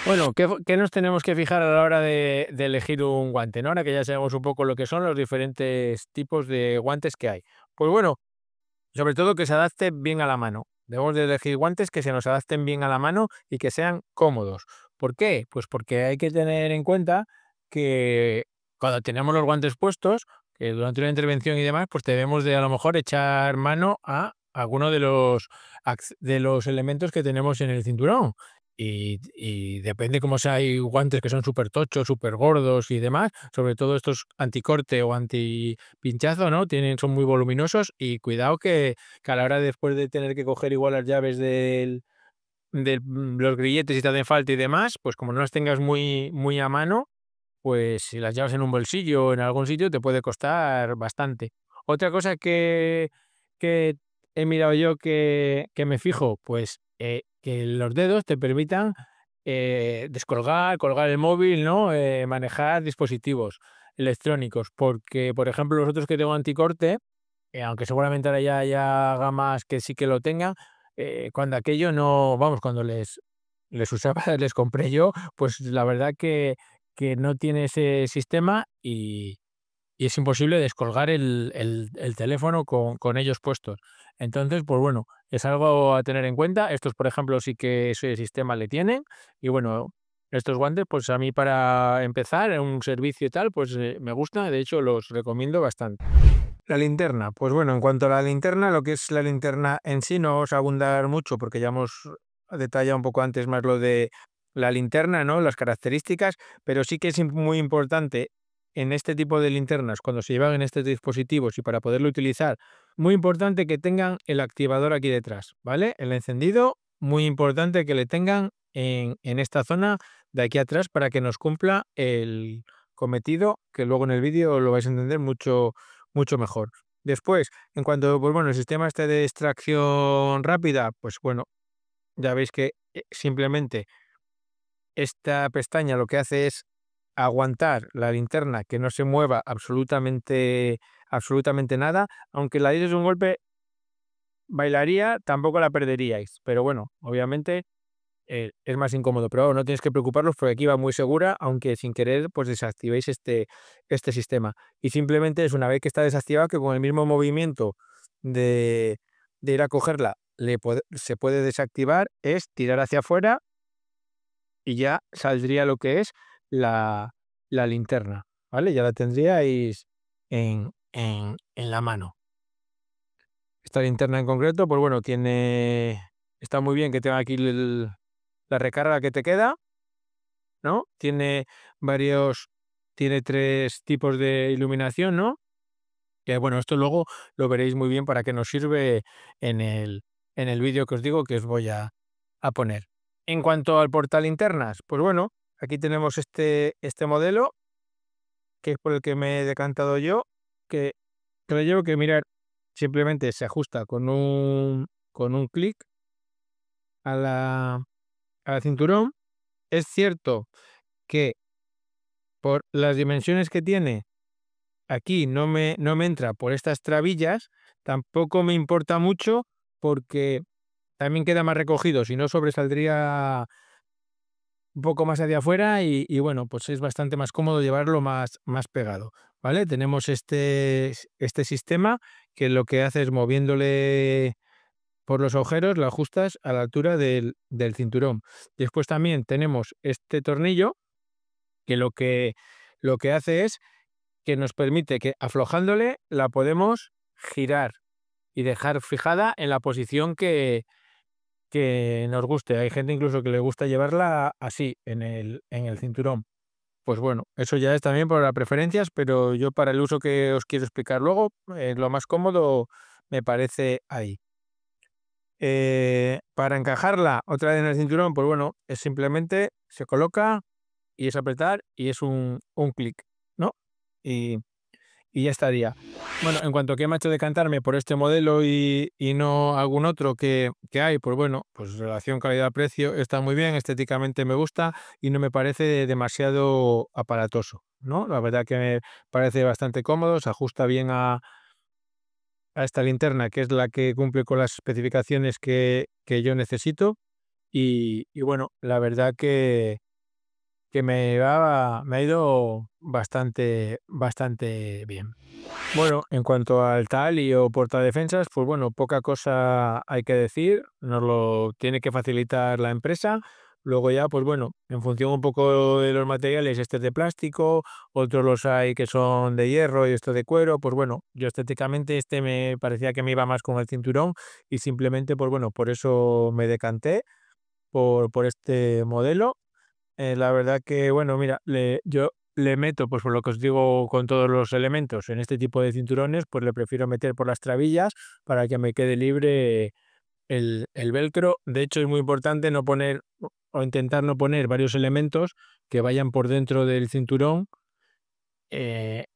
Bueno, ¿qué nos tenemos que fijar a la hora de elegir un guante, ¿no? Ahora que ya sabemos un poco lo que son los diferentes tipos de guantes que hay. Pues bueno, sobre todo que se adapte bien a la mano. Debemos de elegir guantes que se nos adapten bien a la mano y que sean cómodos. ¿Por qué? Pues porque hay que tener en cuenta que cuando tenemos los guantes puestos, que durante una intervención y demás, pues debemos de a lo mejor echar mano a alguno de los elementos que tenemos en el cinturón. Y depende cómo sea, hay guantes que son súper tochos, súper gordos y demás, sobre todo estos anticorte o antipinchazo, ¿no? Son muy voluminosos y cuidado que a la hora después de tener que coger igual las llaves los grilletes si te hacen falta y demás, pues como no las tengas muy, muy a mano, pues si las llevas en un bolsillo o en algún sitio te puede costar bastante. Otra cosa que he mirado yo que me fijo, pues que los dedos te permitan descolgar, colgar el móvil, ¿no? Manejar dispositivos electrónicos, porque por ejemplo los otros que tengo anticorte, aunque seguramente ahora ya haya gamas que sí que lo tengan, cuando aquello no, vamos, cuando les usaba, les compré yo, pues la verdad que no tiene ese sistema y es imposible descolgar el teléfono con ellos puestos. Entonces, pues bueno, es algo a tener en cuenta. Estos, por ejemplo, sí que ese sistema le tienen y bueno, estos guantes, pues a mí para empezar en un servicio y tal, pues me gusta, de hecho los recomiendo bastante. La linterna, pues bueno, en cuanto a la linterna, lo que es la linterna en sí, no vamos a abundar mucho porque ya hemos detallado un poco antes más lo de la linterna, ¿no? Las características, pero sí que es muy importante en este tipo de linternas, cuando se llevan en estos dispositivos y para poderlo utilizar, muy importante que tengan el activador aquí detrás, ¿vale? El encendido, muy importante que le tengan en esta zona de aquí atrás para que nos cumpla el cometido, que luego en el vídeo lo vais a entender mucho mejor. Después, en cuanto, pues bueno, el sistema este de extracción rápida, pues bueno, ya veis que simplemente esta pestaña lo que hace es aguantar la linterna, que no se mueva absolutamente nada, aunque la dieses un golpe, bailaría, tampoco la perderíais, pero bueno, obviamente es más incómodo, pero no tienes que preocuparos porque aquí va muy segura, aunque sin querer pues desactivéis este sistema. Y simplemente es una vez que está desactivado que con el mismo movimiento de, de ir a cogerla se puede desactivar, es tirar hacia afuera y ya saldría lo que es la, la linterna, ¿vale? Ya la tendríais en la mano. Esta linterna en concreto, pues bueno, está muy bien que tenga aquí la recarga que te queda, ¿no? Tiene 3 tipos de iluminación, ¿no? Que bueno, esto luego lo veréis muy bien para qué nos sirve en el vídeo que os digo que os voy a poner. En cuanto al portalinternas, pues bueno, aquí tenemos este modelo, que es por el que me he decantado yo, que creo yo que mirar, simplemente se ajusta con un clic a al cinturón. Es cierto que por las dimensiones que tiene, aquí no me entra por estas trabillas, tampoco me importa mucho porque también queda más recogido, si no sobresaldría un poco más hacia afuera y bueno, pues es bastante más cómodo llevarlo más pegado, ¿vale? Tenemos este sistema que lo que hace es moviéndole por los agujeros, lo ajustas a la altura del cinturón. Después también tenemos este tornillo que lo que hace es que nos permite que aflojándole la podemos girar y dejar fijada en la posición que nos guste. Hay gente incluso que le gusta llevarla así, en el cinturón. Pues bueno, eso ya es también por las preferencias, pero yo para el uso que os quiero explicar luego, lo más cómodo me parece ahí. Para encajarla otra vez en el cinturón, pues bueno, es simplemente se coloca y es apretar y es un clic, ¿no? Y, y ya estaría. Bueno, en cuanto a qué me ha hecho decantarme por este modelo y no algún otro que hay, pues bueno, pues relación calidad-precio está muy bien, estéticamente me gusta y no me parece demasiado aparatoso, ¿no? La verdad que me parece bastante cómodo, se ajusta bien a esta linterna, que es la que cumple con las especificaciones que yo necesito. Y bueno, la verdad que me ha ido bastante bien. Bueno, en cuanto al tali o portadefensas, pues bueno, poca cosa hay que decir, nos lo tiene que facilitar la empresa. Luego ya, pues bueno, en función un poco de los materiales, este es de plástico, otros los hay que son de hierro y esto de cuero, pues bueno, yo estéticamente este me parecía que me iba más con el cinturón y simplemente, pues bueno, por eso me decanté por este modelo. La verdad que, bueno, mira, yo le meto, pues por lo que os digo, con todos los elementos en este tipo de cinturones, pues le prefiero meter por las trabillas para que me quede libre el velcro. De hecho, es muy importante no poner o intentar no poner varios elementos que vayan por dentro del cinturón,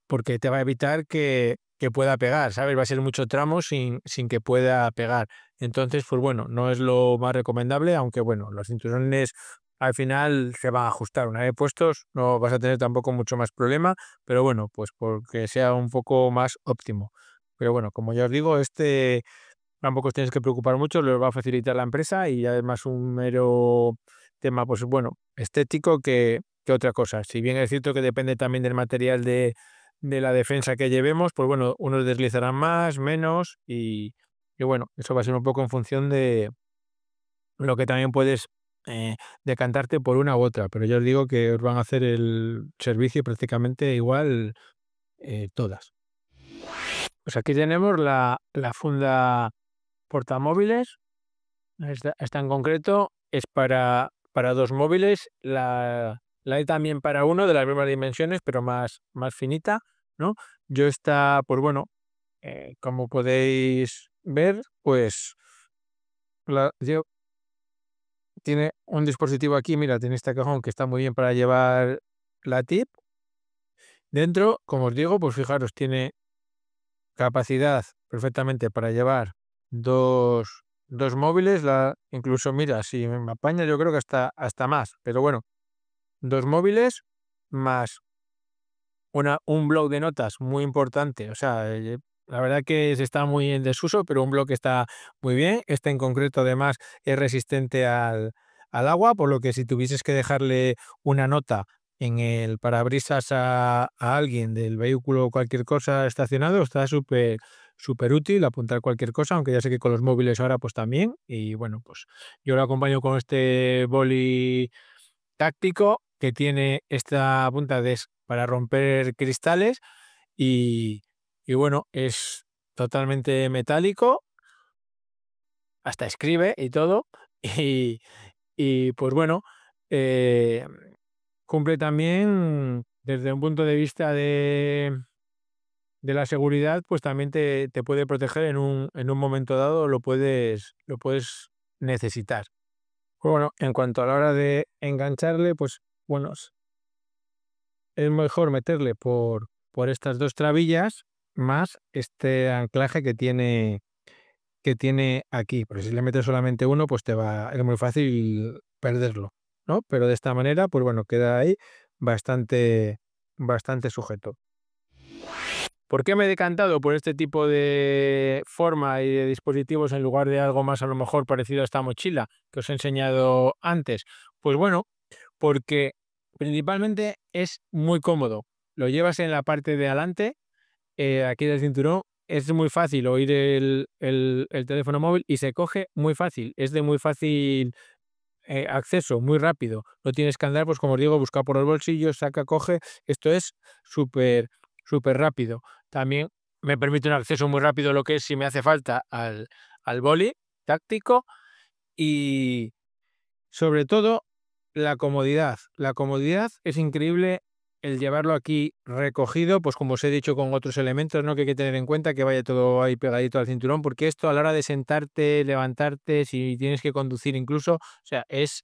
porque te va a evitar que pueda pegar, ¿sabes? Va a ser mucho tramo sin que pueda pegar. Entonces, pues bueno, no es lo más recomendable, aunque bueno, los cinturones al final se van a ajustar. Una vez puestos, no vas a tener tampoco mucho más problema, pero bueno, pues porque sea un poco más óptimo. Pero bueno, como ya os digo, este tampoco os tienes que preocupar mucho, lo va a facilitar la empresa y además un mero tema, pues bueno, estético que otra cosa. Si bien es cierto que depende también del material de la defensa que llevemos, pues bueno, unos deslizarán más, menos y bueno, eso va a ser un poco en función de lo que también puedes decantarte por una u otra, pero yo os digo que os van a hacer el servicio prácticamente igual todas. Pues aquí tenemos la funda portamóviles. Esta en concreto es para dos móviles. La hay también para uno de las mismas dimensiones, pero más finita, ¿no? Yo esta, pues bueno, como podéis ver, pues tiene un dispositivo aquí, mira, tiene este cajón que está muy bien para llevar la tip. Dentro, como os digo, pues fijaros, tiene capacidad perfectamente para llevar dos móviles, incluso mira, si me apaña yo creo que hasta más, pero bueno, dos móviles más un bloc de notas muy importante, o sea, la verdad que se está muy en desuso, pero un bloc está muy bien. Este en concreto además es resistente al agua, por lo que si tuvieses que dejarle una nota en el parabrisas a alguien del vehículo o cualquier cosa estacionado, está súper útil apuntar cualquier cosa, aunque ya sé que con los móviles ahora pues también. Y bueno, pues yo lo acompaño con este boli táctico que tiene esta punta para romper cristales y, y bueno, es totalmente metálico, hasta escribe y todo. Y, pues bueno, eh, cumple también desde un punto de vista de la seguridad, pues también te puede proteger en un momento dado, lo puedes necesitar. Bueno, en cuanto a la hora de engancharle, pues bueno, es mejor meterle por estas dos trabillas más este anclaje que tiene aquí, porque si le metes solamente uno, pues es muy fácil perderlo, ¿no? Pero de esta manera, pues bueno, queda ahí bastante sujeto. ¿Por qué me he decantado por este tipo de forma y de dispositivos en lugar de algo más a lo mejor parecido a esta mochila que os he enseñado antes? Pues bueno, porque principalmente es muy cómodo. Lo llevas en la parte de adelante, aquí del cinturón, es muy fácil oír el teléfono móvil y se coge muy fácil, es de muy fácil acceso, muy rápido. No tienes que andar, pues como os digo, buscar por los bolsillos, saca, coge. Esto es súper rápido. También me permite un acceso muy rápido, lo que es si me hace falta al boli táctico Y sobre todo, la comodidad. La comodidad es increíble el llevarlo aquí recogido, pues como os he dicho con otros elementos, ¿no? Que hay que tener en cuenta que vaya todo ahí pegadito al cinturón, porque esto a la hora de sentarte, levantarte, si tienes que conducir incluso, o sea, es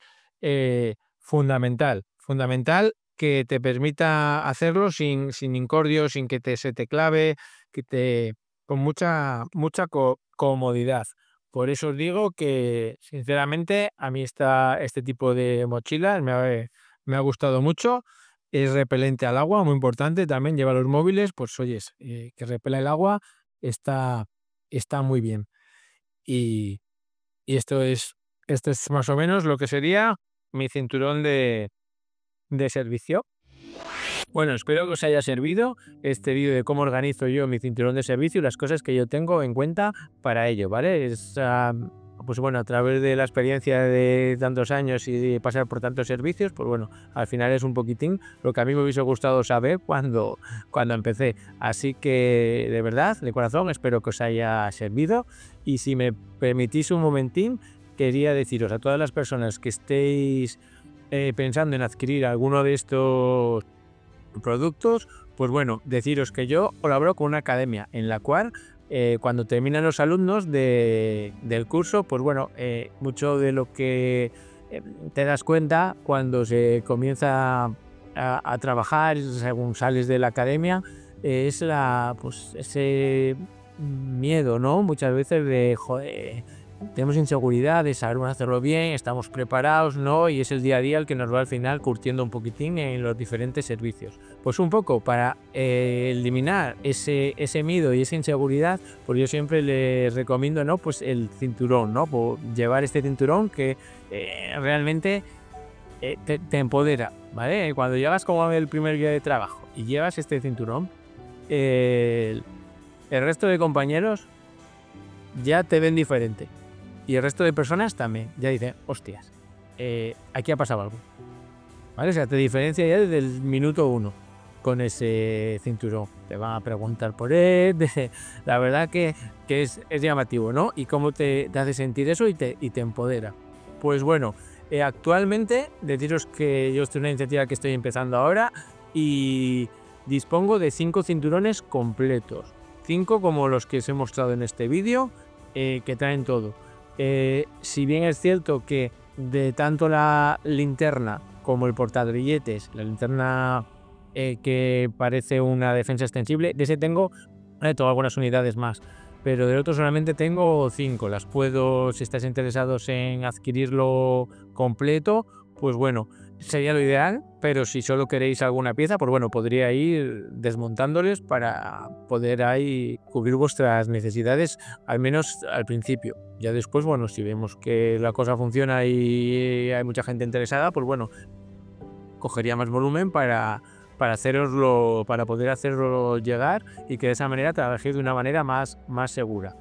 fundamental, fundamental que te permita hacerlo sin incordio, sin que se te clave, con mucha comodidad. Por eso os digo que, sinceramente, a mí este tipo de mochilas me ha gustado mucho. Es repelente al agua, muy importante. También lleva los móviles, pues oyes, que repela el agua, está, está muy bien. Y, y esto es más o menos lo que sería mi cinturón de servicio. Bueno, espero que os haya servido este vídeo de cómo organizo yo mi cinturón de servicio y las cosas que yo tengo en cuenta para ello, ¿vale? Pues bueno, a través de la experiencia de tantos años y de pasar por tantos servicios, pues bueno, al final es un poquitín lo que a mí me hubiese gustado saber cuando empecé. Así que, de verdad, de corazón, espero que os haya servido. Y si me permitís un momentín, quería deciros a todas las personas que estéis pensando en adquirir alguno de estos productos, pues bueno, deciros que yo colaboro con una academia en la cual cuando terminan los alumnos del curso, pues bueno, mucho de lo que te das cuenta cuando se comienza a trabajar, según sales de la academia, es pues ese miedo, ¿no? Muchas veces de, joder, tenemos inseguridad de saber hacerlo bien, estamos preparados, ¿no? Y es el día a día el que nos va al final curtiendo un poquitín en los diferentes servicios. Pues un poco para eliminar ese miedo y esa inseguridad, pues yo siempre les recomiendo, ¿no? Pues el cinturón, ¿no? Por llevar este cinturón que realmente te empodera, ¿vale? Cuando llegas como el primer día de trabajo y llevas este cinturón, el resto de compañeros ya te ven diferente. Y el resto de personas también, ya dicen, hostias, aquí ha pasado algo, ¿vale? O sea, te diferencia ya desde el minuto 1 con ese cinturón. Te van a preguntar por él, la verdad que es llamativo, ¿no? Y cómo te hace sentir eso y te empodera. Pues bueno, actualmente deciros que yo estoy en una iniciativa que estoy empezando ahora y dispongo de 5 cinturones completos. 5 como los que os he mostrado en este vídeo, que traen todo. Si bien es cierto que de tanto la linterna como el portagrilletes, la linterna que parece una defensa extensible, de ese tengo algunas unidades más, pero de otros solamente tengo 5. Las puedo, si estáis interesados en adquirirlo completo, pues bueno, sería lo ideal, pero si solo queréis alguna pieza, pues bueno, podría ir desmontándoles para poder ahí cubrir vuestras necesidades, al menos al principio. Ya después, bueno, si vemos que la cosa funciona y hay mucha gente interesada, pues bueno, cogería más volumen para poder hacerlo llegar y que de esa manera trabajéis de una manera más segura.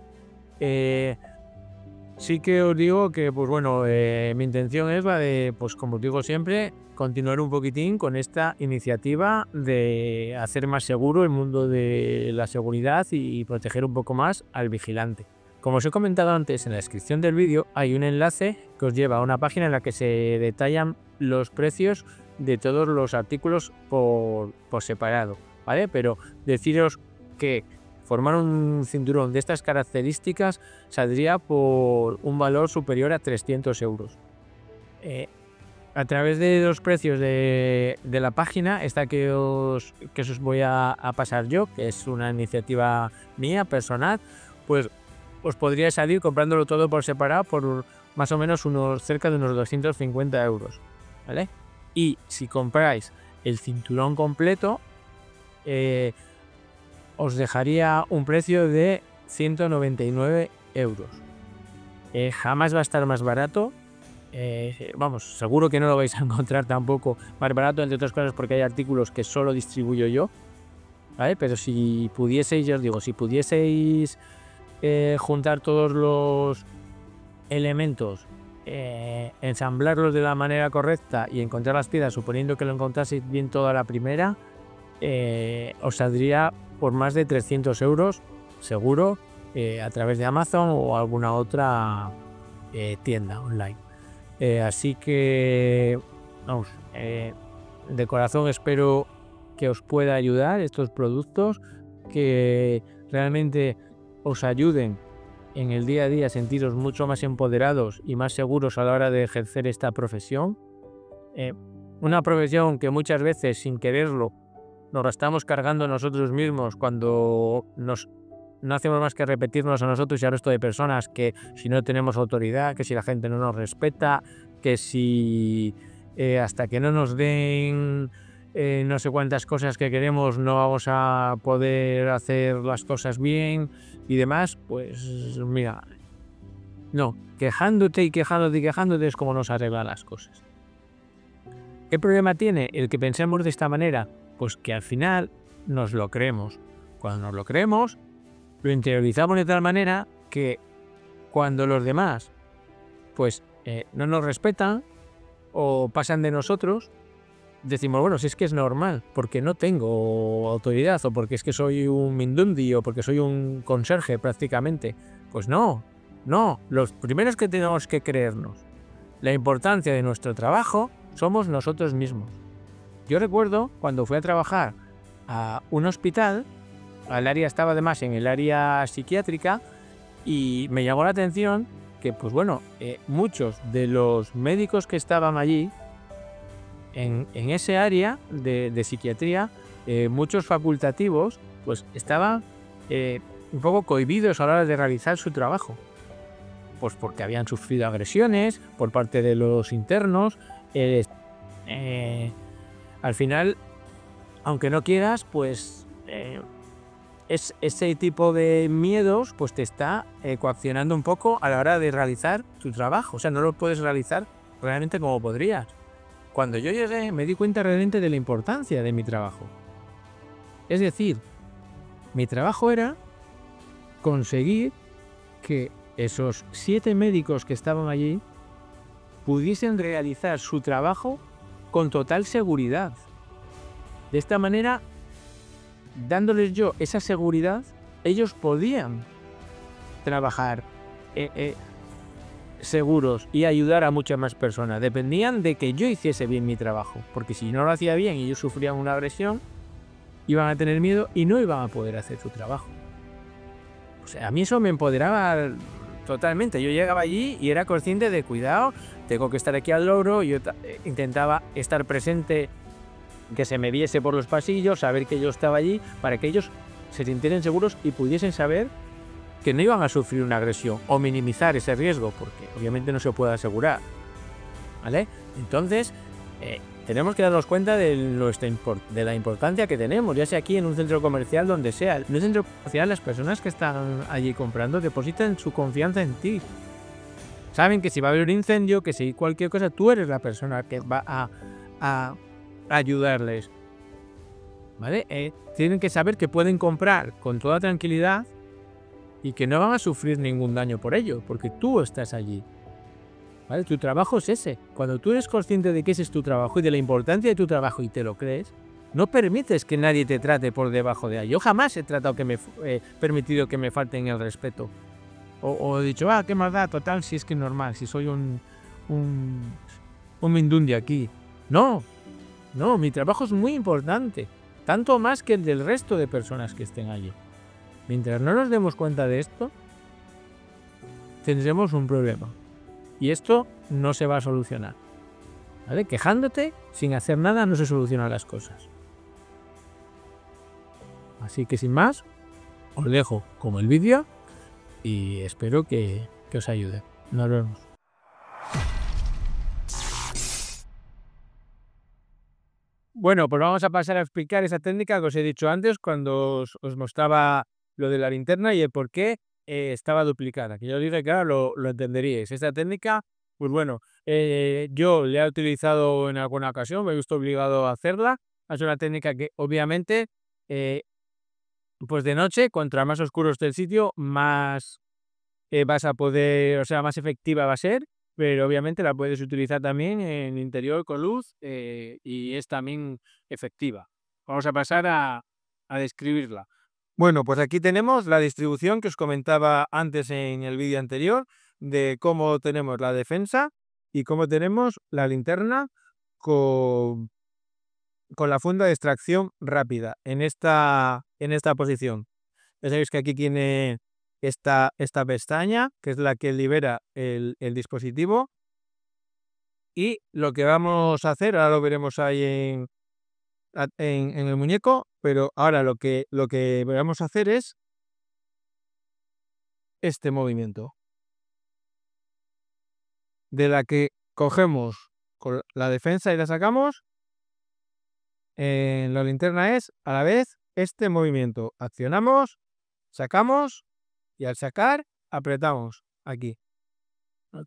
Sí que os digo que, pues bueno, mi intención es la de, pues como os digo siempre, continuar un poquitín con esta iniciativa de hacer más seguro el mundo de la seguridad y proteger un poco más al vigilante. Como os he comentado antes, en la descripción del vídeo hay un enlace que os lleva a una página en la que se detallan los precios de todos los artículos por separado, ¿vale? Pero deciros que formar un cinturón de estas características saldría por un valor superior a 300 euros. A través de los precios de la página, esta que os voy a pasar yo, que es una iniciativa mía, personal, pues os podría salir comprándolo todo por separado por más o menos cerca de unos 250 euros, ¿vale? Y si compráis el cinturón completo, os dejaría un precio de 199 euros. Jamás va a estar más barato. Vamos, seguro que no lo vais a encontrar tampoco más barato, entre otras cosas porque hay artículos que solo distribuyo yo, ¿vale? Pero si pudieseis, ya os digo, si pudieseis juntar todos los elementos, ensamblarlos de la manera correcta y encontrar las piezas, suponiendo que lo encontraseis bien toda la primera, os saldría por más de 300 euros seguro, a través de Amazon o alguna otra tienda online. Así que, vamos, de corazón espero que os pueda ayudar estos productos, que realmente os ayuden en el día a día a sentiros mucho más empoderados y más seguros a la hora de ejercer esta profesión. Una profesión que muchas veces, sin quererlo, nos la estamos cargando nosotros mismos cuando no hacemos más que repetirnos a nosotros y al resto de personas que si no tenemos autoridad, que si la gente no nos respeta, que si hasta que no nos den no sé cuántas cosas que queremos no vamos a poder hacer las cosas bien y demás, pues mira, no, quejándote y quejándote y quejándote es como nos arreglan las cosas. ¿Qué problema tiene el que pensemos de esta manera? Pues que al final nos lo creemos. Cuando nos lo creemos, lo interiorizamos de tal manera que cuando los demás pues no nos respetan o pasan de nosotros, decimos, bueno, si es que es normal, porque no tengo autoridad, o porque es que soy un mindundi, o porque soy un conserje prácticamente. Pues no, los primeros que tenemos que creernos la importancia de nuestro trabajo somos nosotros mismos. Yo recuerdo cuando fui a trabajar a un hospital, estaba además en el área psiquiátrica, y me llamó la atención que, pues bueno, muchos de los médicos que estaban allí, en ese área de psiquiatría, muchos facultativos, pues estaban un poco cohibidos a la hora de realizar su trabajo. Pues porque habían sufrido agresiones por parte de los internos. Al final, aunque no quieras, pues ese tipo de miedos pues te está coaccionando un poco a la hora de realizar tu trabajo. O sea, no lo puedes realizar realmente como podrías. Cuando yo llegué me di cuenta realmente de la importancia de mi trabajo. Es decir, mi trabajo era conseguir que esos 7 médicos que estaban allí pudiesen realizar su trabajo con total seguridad. De esta manera, dándoles yo esa seguridad, ellos podían trabajar seguros y ayudar a muchas más personas. Dependían de que yo hiciese bien mi trabajo, porque si no lo hacía bien y ellos sufrían una agresión, iban a tener miedo y no iban a poder hacer su trabajo. O sea, a mí eso me empoderaba totalmente. Yo llegaba allí y era consciente de, cuidado, tengo que estar aquí al loro. Yo intentaba estar presente, que se me viese por los pasillos, saber que yo estaba allí, para que ellos se sintieran seguros y pudiesen saber que no iban a sufrir una agresión o minimizar ese riesgo, porque obviamente no se puede asegurar, ¿vale? Entonces, tenemos que darnos cuenta de la importancia que tenemos, ya sea aquí en un centro comercial, donde sea. En un centro comercial, las personas que están allí comprando depositan su confianza en ti. Saben que si va a haber un incendio, que si cualquier cosa, tú eres la persona que va a ayudarles, ¿vale? Tienen que saber que pueden comprar con toda tranquilidad y que no van a sufrir ningún daño por ello, porque tú estás allí, ¿vale? Tu trabajo es ese. Cuando tú eres consciente de que ese es tu trabajo y de la importancia de tu trabajo y te lo crees, no permites que nadie te trate por debajo de ahí. Yo jamás he permitido que me falten el respeto. O he dicho, qué maldad, total, si es que es normal, si soy un mindundi aquí. No, mi trabajo es muy importante, tanto más que el del resto de personas que estén allí. Mientras no nos demos cuenta de esto, tendremos un problema. Y esto no se va a solucionar, ¿vale? Quejándote sin hacer nada no se solucionan las cosas. Así que sin más, os dejo como el vídeo y espero que os ayude. Nos vemos. Bueno, pues vamos a pasar a explicar esa técnica que os he dicho antes cuando os mostraba lo de la linterna y el por qué estaba duplicada. Que yo dije que ahora lo entenderíais. Esta técnica, pues bueno, yo la he utilizado en alguna ocasión, me he visto obligado a hacerla. Es una técnica que obviamente, pues de noche, contra más oscuro esté el sitio, más vas a poder, o sea, más efectiva va a ser. Pero obviamente la puedes utilizar también en interior con luz y es también efectiva. Vamos a pasar a describirla. Bueno, pues aquí tenemos la distribución que os comentaba antes en el vídeo anterior, de cómo tenemos la defensa y cómo tenemos la linterna con la funda de extracción rápida en esta posición. Ya sabéis que aquí tiene esta pestaña, que es la que libera el dispositivo. Y lo que vamos a hacer, ahora lo veremos ahí en el muñeco, pero ahora lo que vamos a hacer es este movimiento, de la que cogemos con la defensa y la sacamos. En la linterna es a la vez este movimiento. Accionamos, sacamos y al sacar apretamos aquí.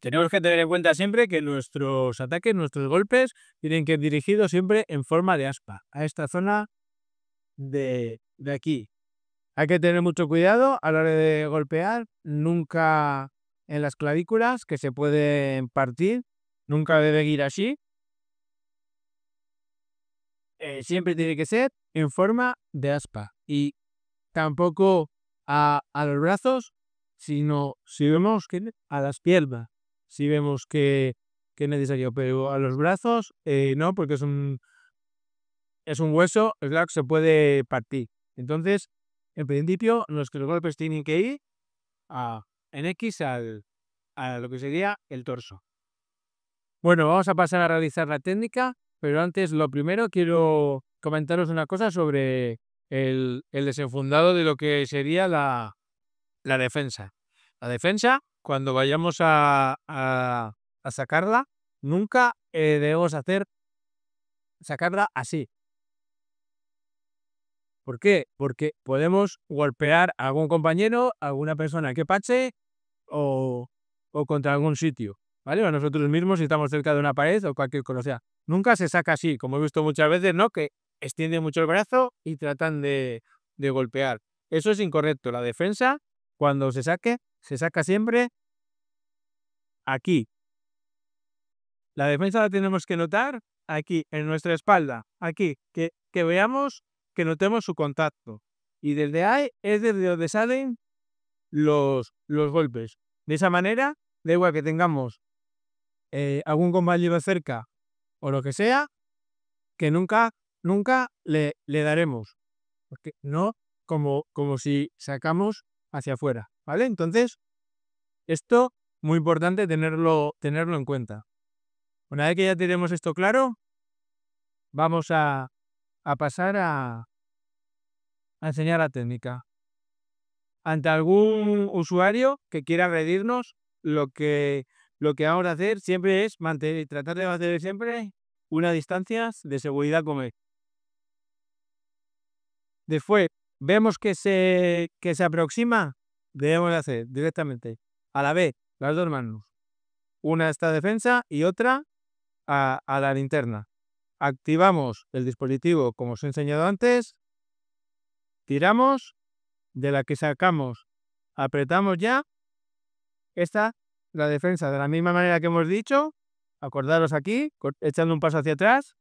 Tenemos que tener en cuenta siempre que nuestros ataques, nuestros golpes, tienen que ir dirigidos siempre en forma de aspa, a esta zona de aquí. Hay que tener mucho cuidado a la hora de golpear, nunca en las clavículas, que se pueden partir, nunca debe ir así. Siempre tiene que ser en forma de aspa. Y tampoco a los brazos, sino si vemos que a las piernas, si vemos que es necesario, pero a los brazos no, porque es un hueso, es claro que se puede partir. Entonces, en principio, los golpes tienen que ir en X a lo que sería el torso. Bueno, vamos a pasar a realizar la técnica, pero antes, lo primero, quiero comentaros una cosa sobre el desenfundado de lo que sería la defensa. La defensa, cuando vayamos a sacarla, nunca debemos sacarla así. ¿Por qué? Porque podemos golpear a algún compañero, a alguna persona que pache o contra algún sitio, ¿vale? O a nosotros mismos si estamos cerca de una pared o cualquier cosa. O sea, nunca se saca así, como he visto muchas veces, ¿no? Que extienden mucho el brazo y tratan de golpear. Eso es incorrecto. La defensa, cuando se saca siempre aquí. La defensa la tenemos que notar aquí, en nuestra espalda, aquí, que veamos, que notemos su contacto. Y desde ahí es desde donde salen los golpes. De esa manera, da igual que tengamos algún compañero cerca o lo que sea, que nunca le daremos. Porque no como si sacamos hacia afuera, ¿vale? Entonces, esto muy importante tenerlo en cuenta. Una vez que ya tenemos esto claro, vamos a pasar a enseñar la técnica. Ante algún usuario que quiera agredirnos, lo que vamos a hacer siempre es tratar de mantener siempre unas distancias de seguridad con él. Después, vemos que se aproxima, debemos hacer directamente a la vez las dos manos. Una a esta defensa y otra a la linterna. Activamos el dispositivo como os he enseñado antes, tiramos, de la que sacamos, apretamos ya, la defensa de la misma manera que hemos dicho, acordaros aquí, echando un paso hacia atrás,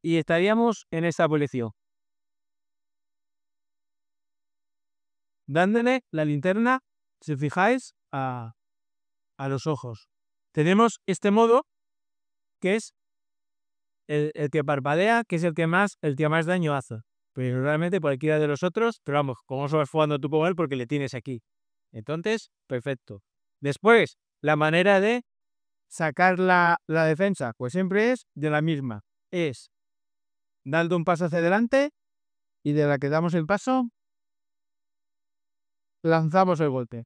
y estaríamos en esta posición, dándole la linterna, si fijáis, a los ojos. Tenemos este modo, que es el que parpadea, que es el que más daño hace. Pero realmente cualquiera de los otros, pero vamos, como vas jugando tú con él porque le tienes aquí. Entonces, perfecto. Después, la manera de sacar la defensa, pues siempre es de la misma. Es dando un paso hacia adelante y de la que damos el paso, lanzamos el golpe.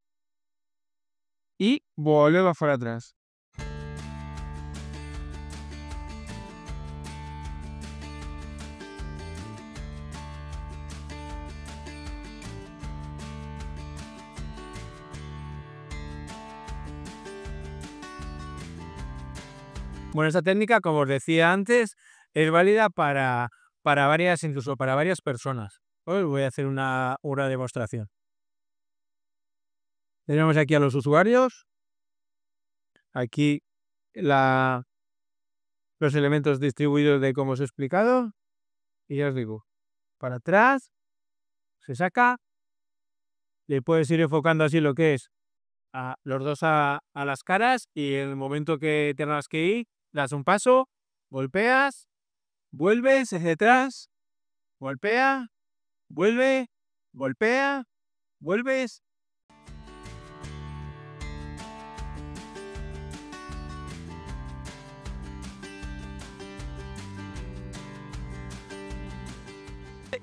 Y volvemos para atrás. Bueno, esta técnica, como os decía antes, es válida para varias, incluso para varias personas. Os voy a hacer una demostración. Tenemos aquí a los usuarios. Aquí los elementos distribuidos de como os he explicado. Y ya os digo, para atrás, se saca. Le puedes ir enfocando así lo que es los dos a las caras y en el momento que tengas que ir, das un paso, golpeas, vuelves hacia atrás, golpea, vuelve, golpea, vuelves.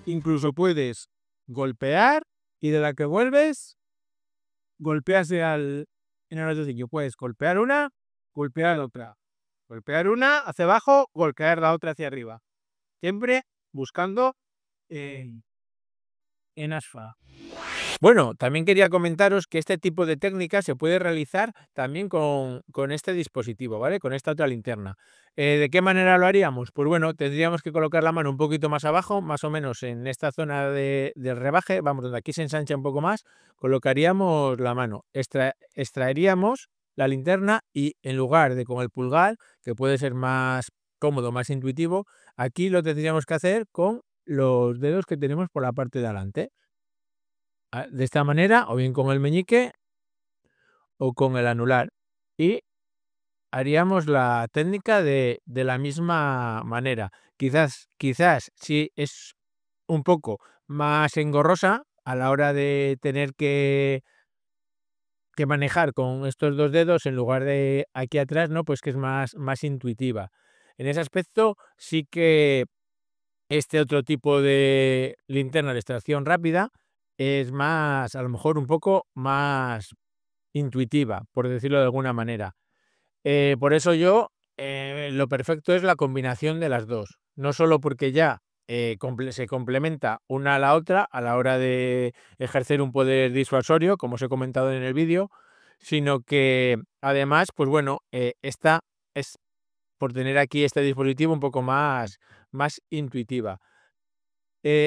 Incluso puedes golpear y de la que vuelves, golpeas en el otro sitio. Puedes golpear una, golpear otra. Golpear una hacia abajo, golpear la otra hacia arriba. Siempre buscando en asfa. Bueno, también quería comentaros que este tipo de técnica se puede realizar también con este dispositivo, ¿vale? Con esta otra linterna. ¿De qué manera lo haríamos? Pues bueno, tendríamos que colocar la mano un poquito más abajo, más o menos en esta zona del rebaje, vamos, donde aquí se ensancha un poco más, colocaríamos la mano, extraeríamos la linterna y en lugar de con el pulgar, que puede ser más cómodo, más intuitivo, aquí lo tendríamos que hacer con los dedos que tenemos por la parte de adelante. De esta manera, o bien con el meñique o con el anular. Y haríamos la técnica de la misma manera. Quizás si es un poco más engorrosa a la hora de tener que manejar con estos dos dedos en lugar de aquí atrás, ¿no? Pues que es más intuitiva. En ese aspecto sí que este otro tipo de linterna de extracción rápida es más, a lo mejor un poco más intuitiva, por decirlo de alguna manera. Por eso lo perfecto es la combinación de las dos. No solo porque ya se complementa una a la otra a la hora de ejercer un poder disuasorio, como os he comentado en el vídeo, sino que además, pues bueno, esta es por tener aquí este dispositivo un poco más intuitiva.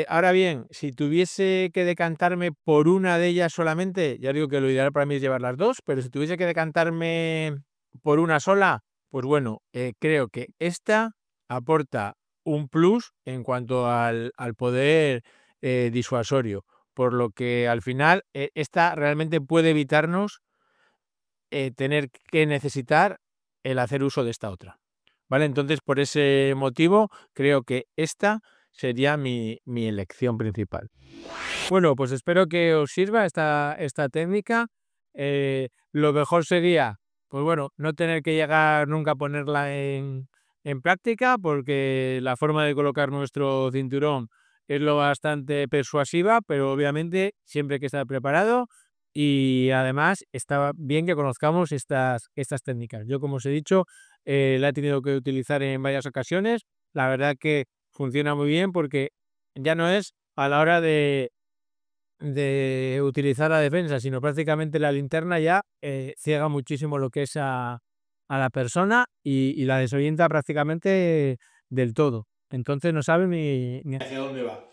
Ahora bien, si tuviese que decantarme por una de ellas solamente, ya digo que lo ideal para mí es llevar las dos, pero si tuviese que decantarme por una sola, pues bueno, creo que esta aporta un plus en cuanto al poder disuasorio, por lo que al final esta realmente puede evitarnos tener que necesitar el hacer uso de esta otra. ¿Vale? Entonces, por ese motivo, creo que esta sería mi elección principal. Bueno, pues espero que os sirva esta técnica. Lo mejor sería, pues bueno, no tener que llegar nunca a ponerla en práctica, porque la forma de colocar nuestro cinturón es lo bastante persuasiva, pero obviamente siempre hay que estar preparado y además está bien que conozcamos estas técnicas. Yo, como os he dicho, la he tenido que utilizar en varias ocasiones. La verdad que funciona muy bien porque ya no es a la hora de utilizar la defensa, sino prácticamente la linterna ya ciega muchísimo lo que es a la persona y la desorienta prácticamente del todo. Entonces no sabe ni hacia dónde va.